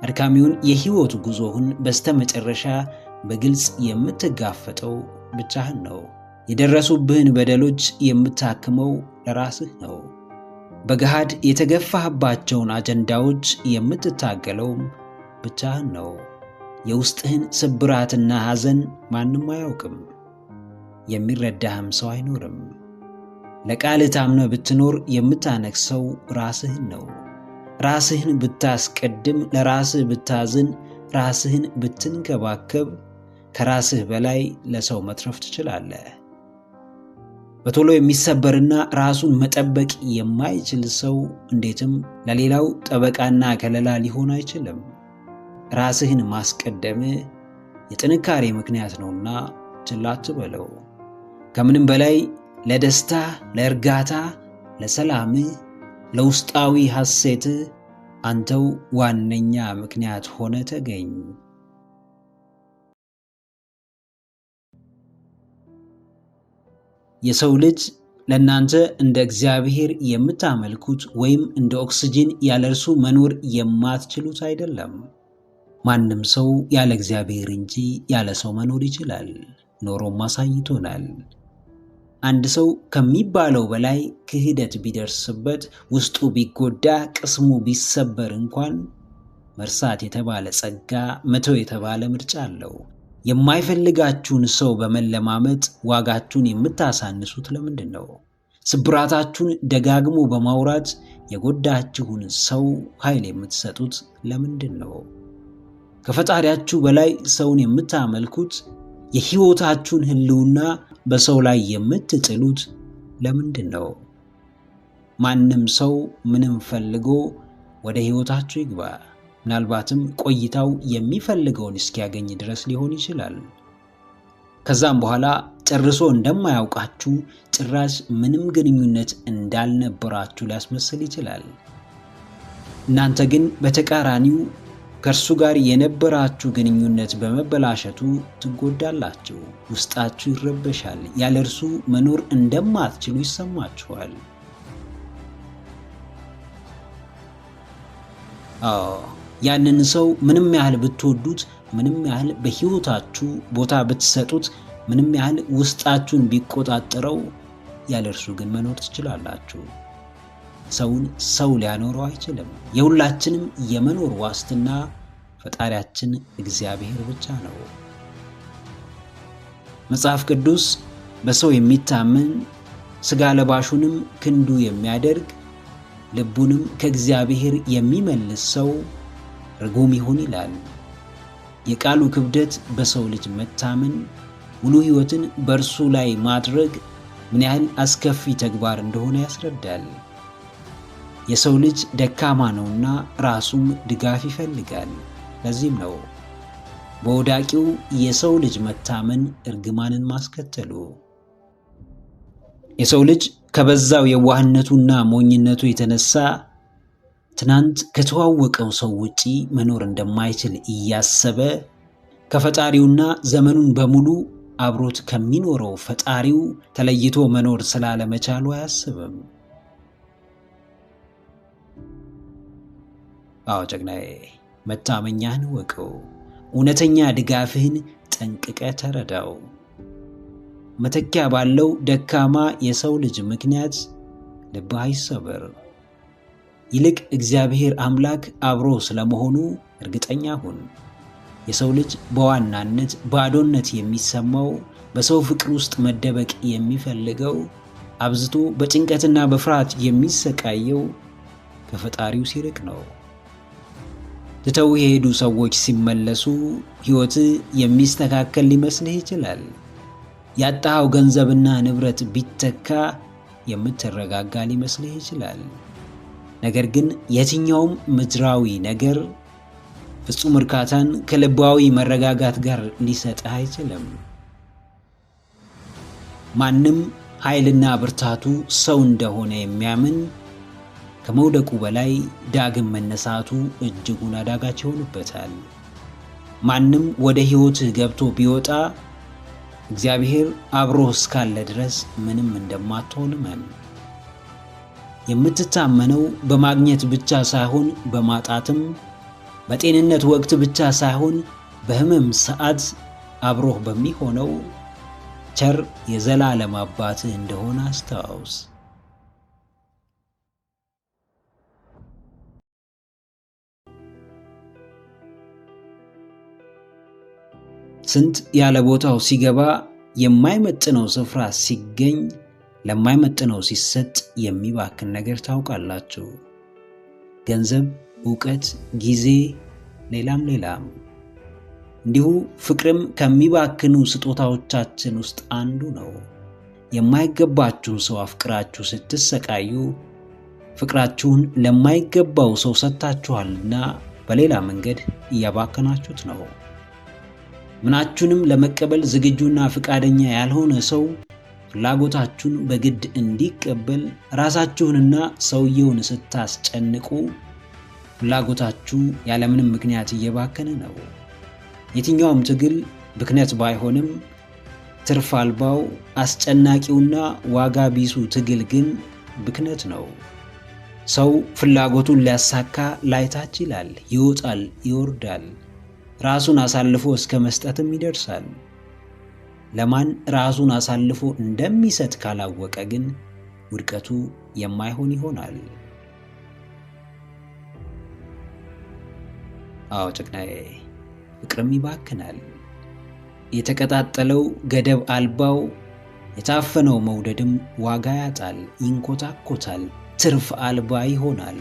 አድካሚውን የህይወት ጉዞህን በስተመጨረሻ በግልጽ የምትጋፈጠው ብቻህን ነው። የደረሱብህን በደሎች የምታክመው ለራስህ ነው። በገሃድ የተገፋህባቸውን አጀንዳዎች የምትታገለውም ብቻህን ነው። የውስጥህን ስብራትና ሐዘን ማንም አያውቅም። የሚረዳህም ሰው አይኖርም። ለቃልህ ታምነህ ብትኖር የምታነክሰው ራስህን ነው። ራስህን ብታስቀድም፣ ለራስህ ብታዝን፣ ራስህን ብትንከባከብ ከራስህ በላይ ለሰው መትረፍ ትችላለህ። በቶሎ የሚሰበርና ራሱን መጠበቅ የማይችል ሰው እንዴትም ለሌላው ጠበቃና ከለላ ሊሆን አይችልም። ራስህን ማስቀደም የጥንካሬ ምክንያት ነውና ችላ አትበለው። ከምንም በላይ ለደስታ፣ ለእርጋታ፣ ለሰላምህ፣ ለውስጣዊ ሐሴትህ አንተው ዋነኛ ምክንያት ሆነ ተገኝ። የሰው ልጅ ለእናንተ እንደ እግዚአብሔር የምታመልኩት ወይም እንደ ኦክስጂን ያለ እርሱ መኖር የማትችሉት አይደለም። ማንም ሰው ያለ እግዚአብሔር እንጂ ያለ ሰው መኖር ይችላል፣ ኖሮም አሳይቶናል። አንድ ሰው ከሚባለው በላይ ክህደት ቢደርስበት፣ ውስጡ ቢጎዳ፣ ቅስሙ ቢሰበር እንኳን መርሳት የተባለ ጸጋ፣ መተው የተባለ ምርጫ አለው። የማይፈልጋችሁን ሰው በመለማመጥ ዋጋችሁን የምታሳንሱት ለምንድን ነው? ስብራታችሁን ደጋግሞ በማውራት የጎዳችሁን ሰው ኃይል የምትሰጡት ለምንድን ነው? ከፈጣሪያችሁ በላይ ሰውን የምታመልኩት፣ የሕይወታችሁን ሕልውና በሰው ላይ የምትጥሉት ለምንድን ነው? ማንም ሰው ምንም ፈልጎ ወደ ሕይወታችሁ ይግባ፣ ምናልባትም ቆይታው የሚፈልገውን እስኪያገኝ ድረስ ሊሆን ይችላል። ከዛም በኋላ ጨርሶ እንደማያውቃችሁ፣ ጭራሽ ምንም ግንኙነት እንዳልነበራችሁ ሊያስመስል ይችላል። እናንተ ግን በተቃራኒው ከእርሱ ጋር የነበራችሁ ግንኙነት በመበላሸቱ ትጎዳላችሁ። ውስጣችሁ ይረበሻል። ያለ እርሱ መኖር እንደማትችሉ ይሰማችኋል። ያንን ሰው ምንም ያህል ብትወዱት፣ ምንም ያህል በሕይወታችሁ ቦታ ብትሰጡት፣ ምንም ያህል ውስጣችሁን ቢቆጣጠረው፣ ያለ እርሱ ግን መኖር ትችላላችሁ። ሰውን ሰው ሊያኖረው አይችልም። የሁላችንም የመኖር ዋስትና ፈጣሪያችን እግዚአብሔር ብቻ ነው። መጽሐፍ ቅዱስ በሰው የሚታመን ሥጋ ለባሹንም ክንዱ የሚያደርግ ልቡንም ከእግዚአብሔር የሚመልስ ሰው ርጉም ይሁን ይላል። የቃሉ ክብደት በሰው ልጅ መታመን፣ ሙሉ ሕይወትን በእርሱ ላይ ማድረግ ምን ያህል አስከፊ ተግባር እንደሆነ ያስረዳል። የሰው ልጅ ደካማ ነውና ራሱም ድጋፍ ይፈልጋል። ለዚህም ነው በወዳቂው የሰው ልጅ መታመን እርግማንን ማስከተሉ። የሰው ልጅ ከበዛው የዋህነቱና ሞኝነቱ የተነሳ ትናንት ከተዋወቀው ሰው ውጪ መኖር እንደማይችል እያሰበ ከፈጣሪውና ዘመኑን በሙሉ አብሮት ከሚኖረው ፈጣሪው ተለይቶ መኖር ስላለመቻሉ አያስብም። ጀግናዬ፣ መታመኛህን ወቀው፣ እውነተኛ ድጋፍህን ጠንቅቀ ተረዳው። መተኪያ ባለው ደካማ የሰው ልጅ ምክንያት ልብህ አይሰበር። ይልቅ እግዚአብሔር አምላክ አብሮ ስለመሆኑ እርግጠኛ ሁን። የሰው ልጅ በዋናነት ባዶነት የሚሰማው፣ በሰው ፍቅር ውስጥ መደበቅ የሚፈልገው፣ አብዝቶ በጭንቀትና በፍርሃት የሚሰቃየው ከፈጣሪው ሲርቅ ነው። ትተው የሄዱ ሰዎች ሲመለሱ ሕይወት የሚስተካከል ሊመስልህ ይችላል። ያጣኸው ገንዘብና ንብረት ቢተካ የምትረጋጋ ሊመስልህ ይችላል። ነገር ግን የትኛውም ምድራዊ ነገር ፍጹም እርካታን ከልባዊ መረጋጋት ጋር ሊሰጥህ አይችልም። ማንም ኃይልና ብርታቱ ሰው እንደሆነ የሚያምን ከመውደቁ በላይ ዳግም መነሳቱ እጅጉን አዳጋች ይሆንበታል። ማንም ወደ ሕይወትህ ገብቶ ቢወጣ እግዚአብሔር አብሮህ እስካለ ድረስ ምንም እንደማትሆን እመን። የምትታመነው በማግኘት ብቻ ሳይሆን በማጣትም፣ በጤንነት ወቅት ብቻ ሳይሆን በሕመም ሰዓት አብሮህ በሚሆነው ቸር የዘላለም አባትህ እንደሆነ አስታውስ። ስንት ያለ ቦታው ሲገባ የማይመጥነው ስፍራ ሲገኝ ለማይመጥነው ሲሰጥ የሚባክን ነገር ታውቃላችሁ። ገንዘብ፣ ዕውቀት፣ ጊዜ፣ ሌላም ሌላም። እንዲሁ ፍቅርም ከሚባክኑ ስጦታዎቻችን ውስጥ አንዱ ነው። የማይገባችሁን ሰው አፍቅራችሁ ስትሰቃዩ ፍቅራችሁን ለማይገባው ሰው ሰጥታችኋልና በሌላ መንገድ እያባከናችሁት ነው። ምናችሁንም ለመቀበል ዝግጁና ፈቃደኛ ያልሆነ ሰው ፍላጎታችሁን በግድ እንዲቀበል ራሳችሁንና ሰውየውን ስታስጨንቁ ፍላጎታችሁ ያለምንም ምክንያት እየባከነ ነው። የትኛውም ትግል ብክነት ባይሆንም ትርፍ አልባው አስጨናቂውና ዋጋ ቢሱ ትግል ግን ብክነት ነው። ሰው ፍላጎቱን ሊያሳካ ላይታች ይላል፣ ይወጣል፣ ይወርዳል፣ ራሱን አሳልፎ እስከ መስጠትም ይደርሳል። ለማን ራሱን አሳልፎ እንደሚሰጥ ካላወቀ ግን ውድቀቱ የማይሆን ይሆናል። አዎ ጨቅናዬ፣ ፍቅርም ይባክናል። የተቀጣጠለው ገደብ አልባው የታፈነው መውደድም ዋጋ ያጣል፣ ይንኮታኮታል፣ ትርፍ አልባ ይሆናል።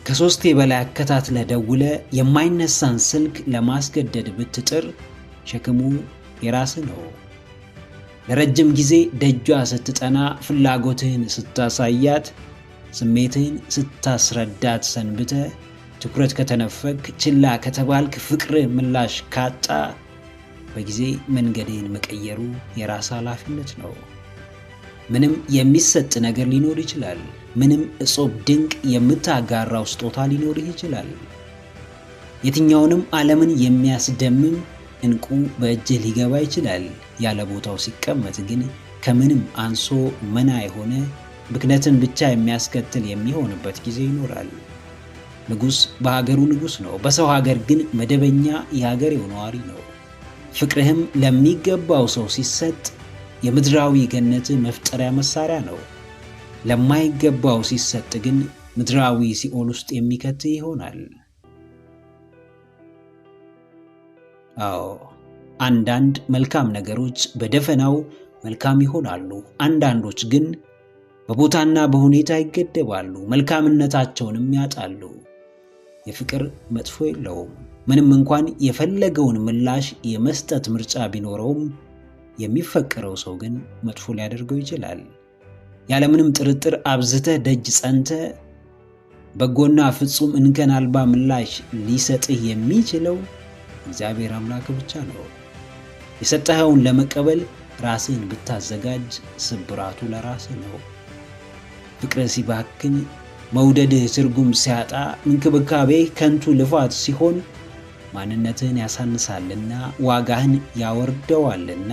ከ3 በላይ አከታትለ ደውለ የማይነሳን ስልክ ለማስገደድ ብትጥር ሸክሙ የራስ ነው። ለረጅም ጊዜ ደጇ ስትጠና ፍላጎትህን ስታሳያት፣ ስሜትህን ስታስረዳት ሰንብተ ትኩረት ከተነፈክ፣ ችላ ከተባልክ፣ ፍቅርህ ምላሽ ካጣ በጊዜ መንገድህን መቀየሩ የራስ ኃላፊነት ነው። ምንም የሚሰጥ ነገር ሊኖር ይችላል። ምንም እጾብ ድንቅ የምታጋራው ስጦታ ሊኖርህ ይችላል። የትኛውንም ዓለምን የሚያስደምም እንቁ በእጅህ ሊገባ ይችላል። ያለ ቦታው ሲቀመጥ ግን ከምንም አንሶ መና የሆነ ብክነትን ብቻ የሚያስከትል የሚሆንበት ጊዜ ይኖራል። ንጉሥ በሀገሩ ንጉሥ ነው። በሰው ሀገር ግን መደበኛ የሀገሬው ነዋሪ ነው። ፍቅርህም ለሚገባው ሰው ሲሰጥ የምድራዊ ገነት መፍጠሪያ መሳሪያ ነው። ለማይገባው ሲሰጥ ግን ምድራዊ ሲኦል ውስጥ የሚከት ይሆናል። አዎ፣ አንዳንድ መልካም ነገሮች በደፈናው መልካም ይሆናሉ። አንዳንዶች ግን በቦታና በሁኔታ ይገደባሉ፣ መልካምነታቸውንም ያጣሉ። የፍቅር መጥፎ የለውም። ምንም እንኳን የፈለገውን ምላሽ የመስጠት ምርጫ ቢኖረውም የሚፈቀረው ሰው ግን መጥፎ ሊያደርገው ይችላል። ያለምንም ጥርጥር አብዝተህ ደጅ ጸንተህ በጎና ፍጹም እንከን አልባ ምላሽ ሊሰጥህ የሚችለው እግዚአብሔር አምላክ ብቻ ነው። የሰጠኸውን ለመቀበል ራስህን ብታዘጋጅ ስብራቱ ለራስህ ነው። ፍቅርህ ሲባክን፣ መውደድህ ትርጉም ሲያጣ፣ እንክብካቤህ ከንቱ ልፋት ሲሆን ማንነትህን ያሳንሳልና ዋጋህን ያወርደዋልና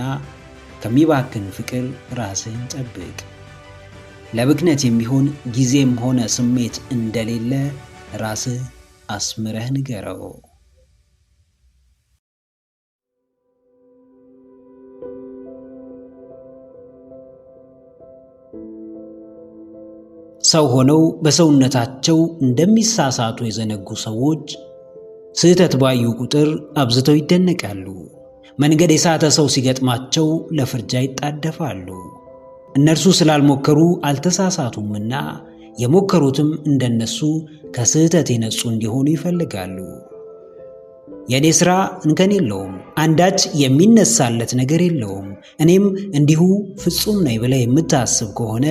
ከሚባክን ፍቅር ራስህን ጠብቅ። ለብክነት የሚሆን ጊዜም ሆነ ስሜት እንደሌለ ራስህ አስምረህ ንገረው። ሰው ሆነው በሰውነታቸው እንደሚሳሳቱ የዘነጉ ሰዎች ስህተት ባዩ ቁጥር አብዝተው ይደነቃሉ። መንገድ የሳተ ሰው ሲገጥማቸው ለፍርጃ ይጣደፋሉ። እነርሱ ስላልሞከሩ አልተሳሳቱምና የሞከሩትም እንደነሱ ከስህተት የነጹ እንዲሆኑ ይፈልጋሉ። የእኔ ሥራ እንከን የለውም፣ አንዳች የሚነሳለት ነገር የለውም፣ እኔም እንዲሁ ፍጹም ነኝ ብለህ የምታስብ ከሆነ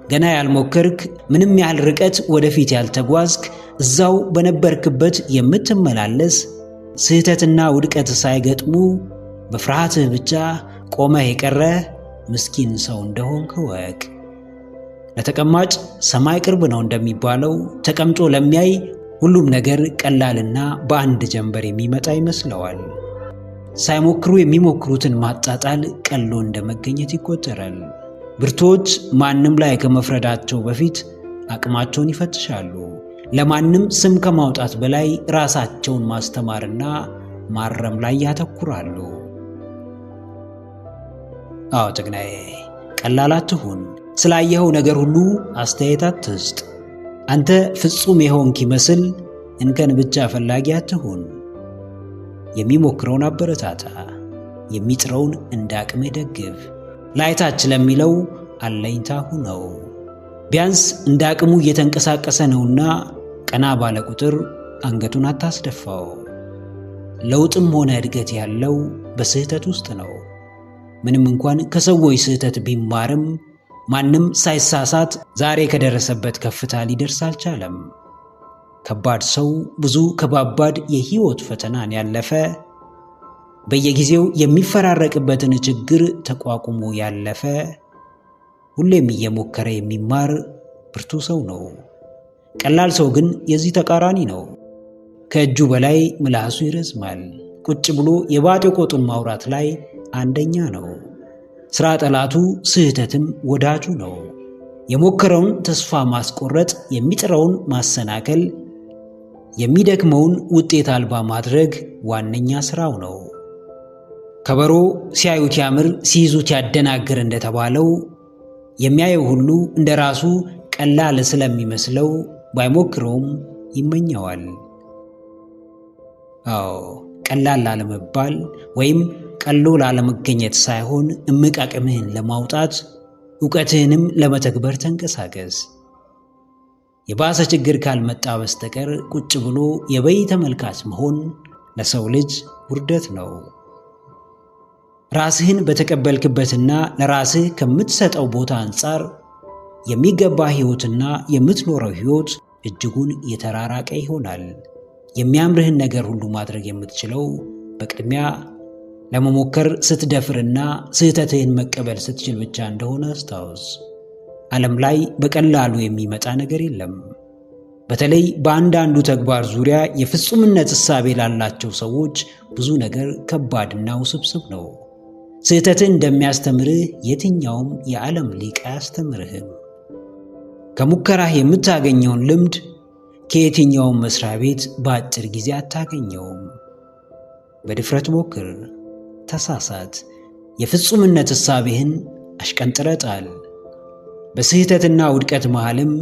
ገና ያልሞከርክ፣ ምንም ያህል ርቀት ወደፊት ያልተጓዝክ፣ እዛው በነበርክበት የምትመላለስ፣ ስህተትና ውድቀት ሳይገጥሙ በፍርሃትህ ብቻ ቆመህ የቀረህ ምስኪን ሰው እንደሆንክ እወቅ። ለተቀማጭ ሰማይ ቅርብ ነው እንደሚባለው ተቀምጦ ለሚያይ ሁሉም ነገር ቀላልና በአንድ ጀንበር የሚመጣ ይመስለዋል። ሳይሞክሩ የሚሞክሩትን ማጣጣል ቀሎ እንደመገኘት ይቆጠራል። ብርቶች ማንም ላይ ከመፍረዳቸው በፊት አቅማቸውን ይፈትሻሉ። ለማንም ስም ከማውጣት በላይ ራሳቸውን ማስተማርና ማረም ላይ ያተኩራሉ። አዎ ጀግናዬ፣ ቀላል አትሁን። ስላየኸው ነገር ሁሉ አስተያየት አትስጥ። አንተ ፍጹም የሆንክ ይመስል እንከን ብቻ ፈላጊ አትሁን። የሚሞክረውን አበረታታ፣ የሚጥረውን እንደ አቅምህ ደግፍ። ላይታች ለሚለው አለኝታ ሁነው። ቢያንስ እንደ አቅሙ እየተንቀሳቀሰ ነውና ቀና ባለ ቁጥር አንገቱን አታስደፋው። ለውጥም ሆነ እድገት ያለው በስህተት ውስጥ ነው። ምንም እንኳን ከሰዎች ስህተት ቢማርም ማንም ሳይሳሳት ዛሬ ከደረሰበት ከፍታ ሊደርስ አልቻለም። ከባድ ሰው ብዙ ከባባድ የህይወት ፈተናን ያለፈ፣ በየጊዜው የሚፈራረቅበትን ችግር ተቋቁሞ ያለፈ፣ ሁሌም እየሞከረ የሚማር ብርቱ ሰው ነው። ቀላል ሰው ግን የዚህ ተቃራኒ ነው። ከእጁ በላይ ምላሱ ይረዝማል። ቁጭ ብሎ የባጤ ቆጡን ማውራት ላይ አንደኛ ነው። ሥራ ጠላቱ፣ ስህተትም ወዳጁ ነው። የሞከረውን ተስፋ ማስቆረጥ፣ የሚጥረውን ማሰናከል፣ የሚደክመውን ውጤት አልባ ማድረግ ዋነኛ ሥራው ነው። ከበሮ ሲያዩት ያምር ሲይዙት ያደናግር እንደተባለው የሚያየው ሁሉ እንደራሱ ቀላል ስለሚመስለው ባይሞክረውም ይመኘዋል። አዎ ቀላል ላለመባል ወይም ቀሎ ላለመገኘት ሳይሆን እምቅ አቅምህን ለማውጣት ዕውቀትህንም ለመተግበር ተንቀሳቀስ። የባሰ ችግር ካልመጣ በስተቀር ቁጭ ብሎ የበይ ተመልካች መሆን ለሰው ልጅ ውርደት ነው። ራስህን በተቀበልክበትና ለራስህ ከምትሰጠው ቦታ አንጻር የሚገባ ሕይወትና የምትኖረው ሕይወት እጅጉን የተራራቀ ይሆናል። የሚያምርህን ነገር ሁሉ ማድረግ የምትችለው በቅድሚያ ለመሞከር ስትደፍርና ስህተትህን መቀበል ስትችል ብቻ እንደሆነ አስታውስ። ዓለም ላይ በቀላሉ የሚመጣ ነገር የለም። በተለይ በአንዳንዱ ተግባር ዙሪያ የፍጹምነት እሳቤ ላላቸው ሰዎች ብዙ ነገር ከባድና ውስብስብ ነው። ስህተትህ እንደሚያስተምርህ የትኛውም የዓለም ሊቅ አያስተምርህም። ከሙከራህ የምታገኘውን ልምድ ከየትኛውም መስሪያ ቤት በአጭር ጊዜ አታገኘውም። በድፍረት ሞክር፣ ተሳሳት፣ የፍጹምነት እሳቤህን አሽቀንጥረህ ጣል። በስህተትና ውድቀት መሃልም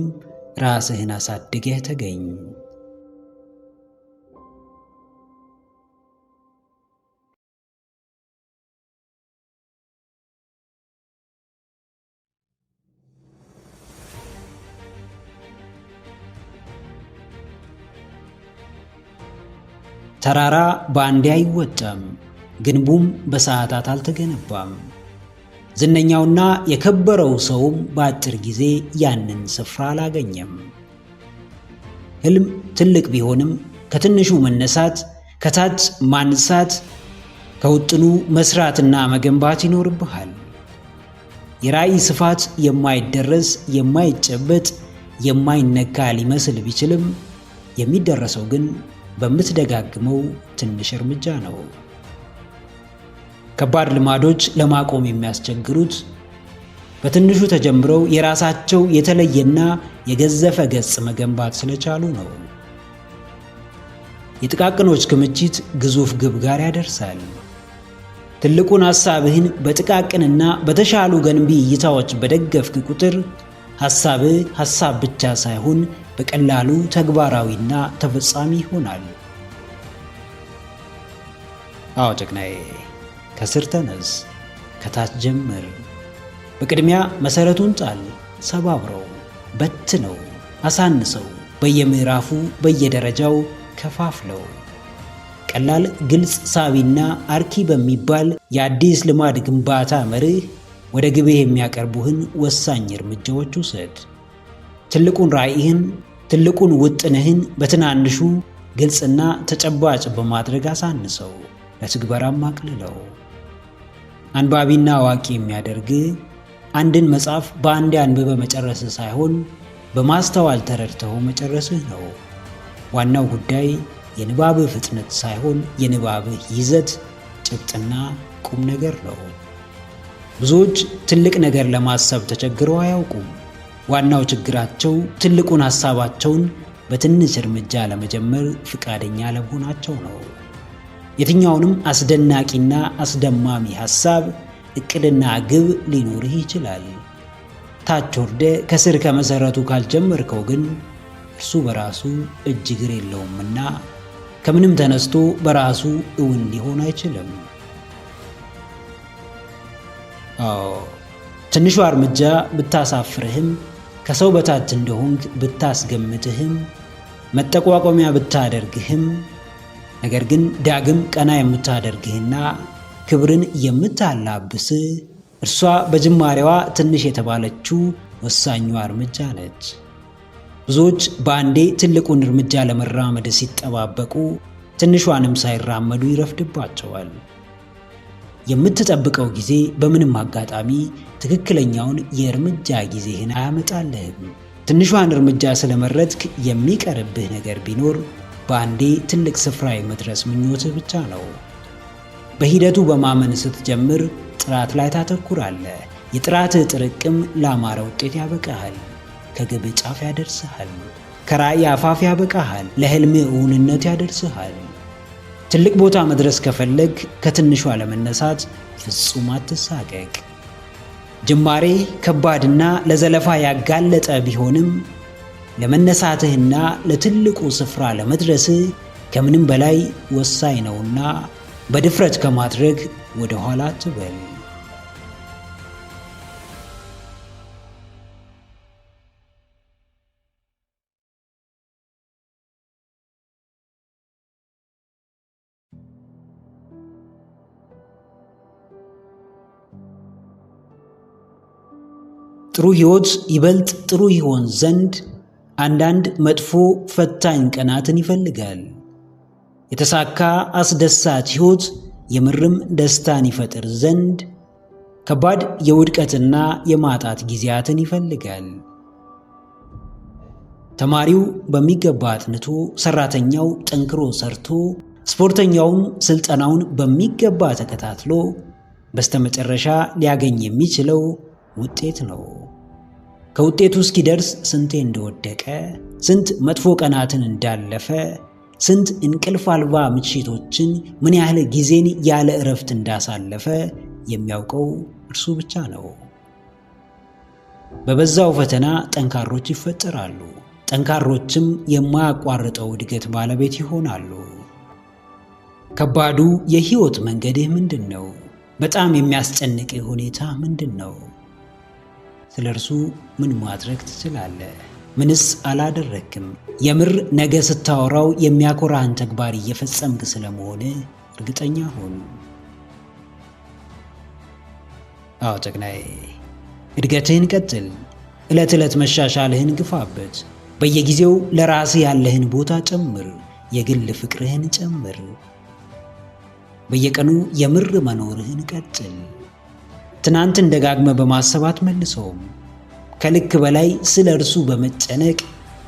ራስህን አሳድገህ ተገኝ። ተራራ በአንዴ አይወጣም፣ ግንቡም በሰዓታት አልተገነባም። ዝነኛውና የከበረው ሰውም በአጭር ጊዜ ያንን ስፍራ አላገኘም። ሕልም ትልቅ ቢሆንም ከትንሹ መነሳት፣ ከታች ማንሳት፣ ከውጥኑ መስራትና መገንባት ይኖርብሃል። የራዕይ ስፋት የማይደረስ የማይጨበጥ የማይነካ ሊመስል ቢችልም የሚደረሰው ግን በምትደጋግመው ትንሽ እርምጃ ነው። ከባድ ልማዶች ለማቆም የሚያስቸግሩት በትንሹ ተጀምረው የራሳቸው የተለየና የገዘፈ ገጽ መገንባት ስለቻሉ ነው። የጥቃቅኖች ክምችት ግዙፍ ግብ ጋር ያደርሳል። ትልቁን ሐሳብህን በጥቃቅንና በተሻሉ ገንቢ እይታዎች በደገፍክ ቁጥር ሐሳብህ ሐሳብ ብቻ ሳይሆን በቀላሉ ተግባራዊና ተፈጻሚ ይሆናል። አዎ ጀግናዬ፣ ከስር ተነስ፣ ከታች ጀምር። በቅድሚያ መሰረቱን ጣል፣ ሰባብረው፣ በትነው፣ አሳንሰው፣ በየምዕራፉ በየደረጃው ከፋፍለው። ቀላል፣ ግልጽ፣ ሳቢና አርኪ በሚባል የአዲስ ልማድ ግንባታ መርህ ወደ ግብህ የሚያቀርቡህን ወሳኝ እርምጃዎች ውሰድ። ትልቁን ራዕይህን፣ ትልቁን ውጥንህን በትናንሹ ግልጽና ተጨባጭ በማድረግ አሳንሰው፣ ለትግበራም አቅልለው። አንባቢና አዋቂ የሚያደርግህ አንድን መጽሐፍ በአንዴ አንብበ መጨረስህ ሳይሆን በማስተዋል ተረድተው መጨረስህ ነው። ዋናው ጉዳይ የንባብህ ፍጥነት ሳይሆን የንባብህ ይዘት፣ ጭብጥና ቁም ነገር ነው። ብዙዎች ትልቅ ነገር ለማሰብ ተቸግረው አያውቁም። ዋናው ችግራቸው ትልቁን ሐሳባቸውን በትንሽ እርምጃ ለመጀመር ፍቃደኛ ለመሆናቸው ነው። የትኛውንም አስደናቂና አስደማሚ ሐሳብ፣ ዕቅድና ግብ ሊኖርህ ይችላል። ታች ወርደ ከስር ከመሠረቱ ካልጀመርከው ግን እርሱ በራሱ እጅ እግር የለውምና ከምንም ተነስቶ በራሱ እውን ሊሆን አይችልም። አዎ ትንሿ እርምጃ ብታሳፍርህም፣ ከሰው በታች እንደሆንክ ብታስገምትህም፣ መጠቋቋሚያ ብታደርግህም፣ ነገር ግን ዳግም ቀና የምታደርግህና ክብርን የምታላብስህ እርሷ በጅማሬዋ ትንሽ የተባለችው ወሳኟ እርምጃ ነች። ብዙዎች በአንዴ ትልቁን እርምጃ ለመራመድ ሲጠባበቁ ትንሿንም ሳይራመዱ ይረፍድባቸዋል። የምትጠብቀው ጊዜ በምንም አጋጣሚ ትክክለኛውን የእርምጃ ጊዜህን አያመጣልህም። ትንሿን እርምጃ ስለመረጥክ የሚቀርብህ ነገር ቢኖር በአንዴ ትልቅ ስፍራ የመድረስ ምኞትህ ብቻ ነው። በሂደቱ በማመን ስትጀምር ጥራት ላይ ታተኩራለህ። የጥራትህ ጥርቅም ለአማረ ውጤት ያበቃሃል። ከግብ ጫፍ ያደርስሃል። ከራዕይ አፋፍ ያበቃሃል። ለሕልምህ እውንነት ያደርስሃል። ትልቅ ቦታ መድረስ ከፈለግ ከትንሿ ለመነሳት ፍጹም አትሳቀቅ። ጅማሬ ከባድና ለዘለፋ ያጋለጠ ቢሆንም ለመነሳትህና ለትልቁ ስፍራ ለመድረስህ ከምንም በላይ ወሳኝ ነውና በድፍረት ከማድረግ ወደ ኋላ አትበል። ጥሩ ሕይወት ይበልጥ ጥሩ ይሆን ዘንድ አንዳንድ መጥፎ ፈታኝ ቀናትን ይፈልጋል። የተሳካ አስደሳች ሕይወት የምርም ደስታን ይፈጥር ዘንድ ከባድ የውድቀትና የማጣት ጊዜያትን ይፈልጋል። ተማሪው በሚገባ አጥንቶ፣ ሰራተኛው ጠንክሮ ሰርቶ፣ ስፖርተኛውም ስልጠናውን በሚገባ ተከታትሎ በስተመጨረሻ ሊያገኝ የሚችለው ውጤት ነው። ከውጤቱ እስኪደርስ ስንቴ እንደወደቀ፣ ስንት መጥፎ ቀናትን እንዳለፈ፣ ስንት እንቅልፍ አልባ ምሽቶችን፣ ምን ያህል ጊዜን ያለ እረፍት እንዳሳለፈ የሚያውቀው እርሱ ብቻ ነው። በበዛው ፈተና ጠንካሮች ይፈጠራሉ። ጠንካሮችም የማያቋርጠው እድገት ባለቤት ይሆናሉ። ከባዱ የህይወት መንገድህ ምንድን ነው? በጣም የሚያስጨንቅህ ሁኔታ ምንድን ነው? ስለ እርሱ ምን ማድረግ ትችላለህ? ምንስ አላደረግክም? የምር ነገ ስታወራው የሚያኮራህን ተግባር እየፈጸምክ ስለመሆንህ እርግጠኛ ሁን። አዎ ጀግናዬ፣ እድገትህን ቀጥል። ዕለት ዕለት መሻሻልህን ግፋበት። በየጊዜው ለራስህ ያለህን ቦታ ጨምር። የግል ፍቅርህን ጨምር። በየቀኑ የምር መኖርህን ቀጥል። ትናንትን ደጋግመ በማሰብ አትመልሰውም። ከልክ በላይ ስለ እርሱ በመጨነቅ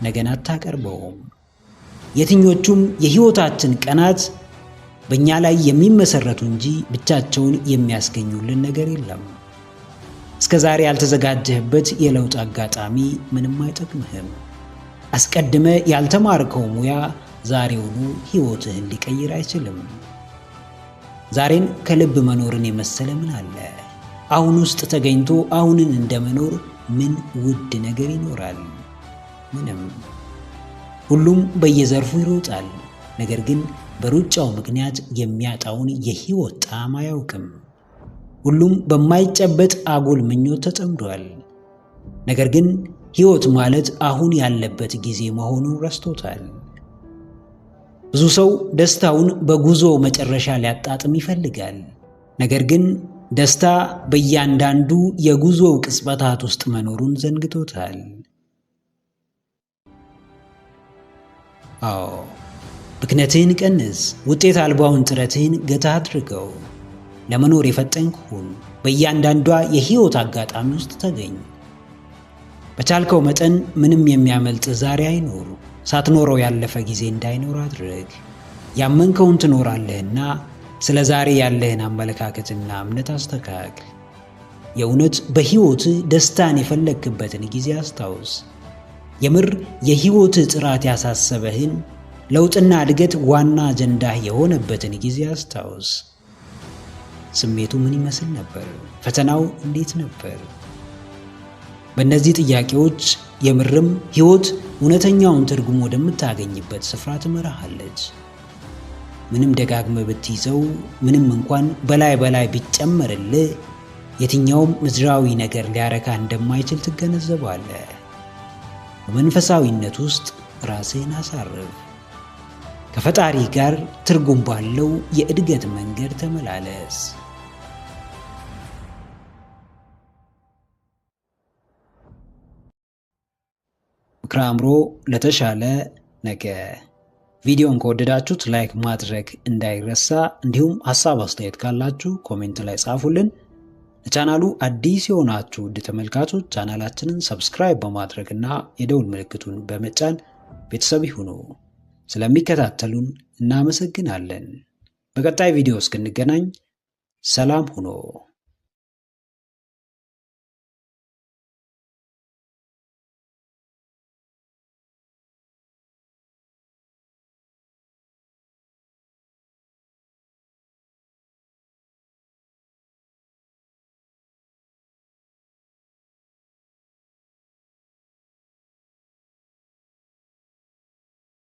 ነገን አታቀርበውም። የትኞቹም የህይወታችን ቀናት በእኛ ላይ የሚመሰረቱ እንጂ ብቻቸውን የሚያስገኙልን ነገር የለም። እስከ ዛሬ ያልተዘጋጀህበት የለውጥ አጋጣሚ ምንም አይጠቅምህም። አስቀድመ ያልተማርከው ሙያ ዛሬውኑ ህይወትህን ሊቀይር አይችልም። ዛሬን ከልብ መኖርን የመሰለ ምን አለ? አሁን ውስጥ ተገኝቶ አሁንን እንደመኖር ምን ውድ ነገር ይኖራል? ምንም። ሁሉም በየዘርፉ ይሮጣል፣ ነገር ግን በሩጫው ምክንያት የሚያጣውን የህይወት ጣዕም አያውቅም። ሁሉም በማይጨበጥ አጉል ምኞት ተጠምዷል፣ ነገር ግን ህይወት ማለት አሁን ያለበት ጊዜ መሆኑን ረስቶታል። ብዙ ሰው ደስታውን በጉዞ መጨረሻ ሊያጣጥም ይፈልጋል፣ ነገር ግን ደስታ በእያንዳንዱ የጉዞው ቅጽበታት ውስጥ መኖሩን ዘንግቶታል። አዎ፣ ብክነትህን ቀንስ። ውጤት አልባውን ጥረትህን ገታ አድርገው። ለመኖር የፈጠንክ ሁን። በእያንዳንዷ የህይወት አጋጣሚ ውስጥ ተገኝ። በቻልከው መጠን ምንም የሚያመልጥ ዛሬ አይኖር። ሳትኖረው ያለፈ ጊዜ እንዳይኖር አድርግ። ያመንከውን ትኖራለህና ስለ ዛሬ ያለህን አመለካከትና እምነት አስተካክል። የእውነት በህይወትህ ደስታን የፈለግክበትን ጊዜ አስታውስ። የምር የህይወትህ ጥራት ያሳሰበህን፣ ለውጥና እድገት ዋና አጀንዳህ የሆነበትን ጊዜ አስታውስ። ስሜቱ ምን ይመስል ነበር? ፈተናው እንዴት ነበር? በእነዚህ ጥያቄዎች የምርም ህይወት እውነተኛውን ትርጉም ወደምታገኝበት ስፍራ ትመራሃለች። ምንም ደጋግመ ብትይዘው፣ ምንም እንኳን በላይ ቢጨመርልህ፣ የትኛውም ምድራዊ ነገር ሊያረካ እንደማይችል ትገነዘባለህ። በመንፈሳዊነት ውስጥ ራስህን አሳርፍ። ከፈጣሪ ጋር ትርጉም ባለው የእድገት መንገድ ተመላለስ። ምክረ አእምሮ ለተሻለ ነገ። ቪዲዮን ከወደዳችሁት ላይክ ማድረግ እንዳይረሳ፣ እንዲሁም ሐሳብ አስተያየት ካላችሁ ኮሜንት ላይ ጻፉልን። ለቻናሉ አዲስ የሆናችሁ ውድ ተመልካቾች ቻናላችንን ሰብስክራይብ በማድረግና የደውል ምልክቱን በመጫን ቤተሰብ ይሁኑ። ስለሚከታተሉን እናመሰግናለን። በቀጣይ ቪዲዮ እስክንገናኝ ሰላም ሁኑ።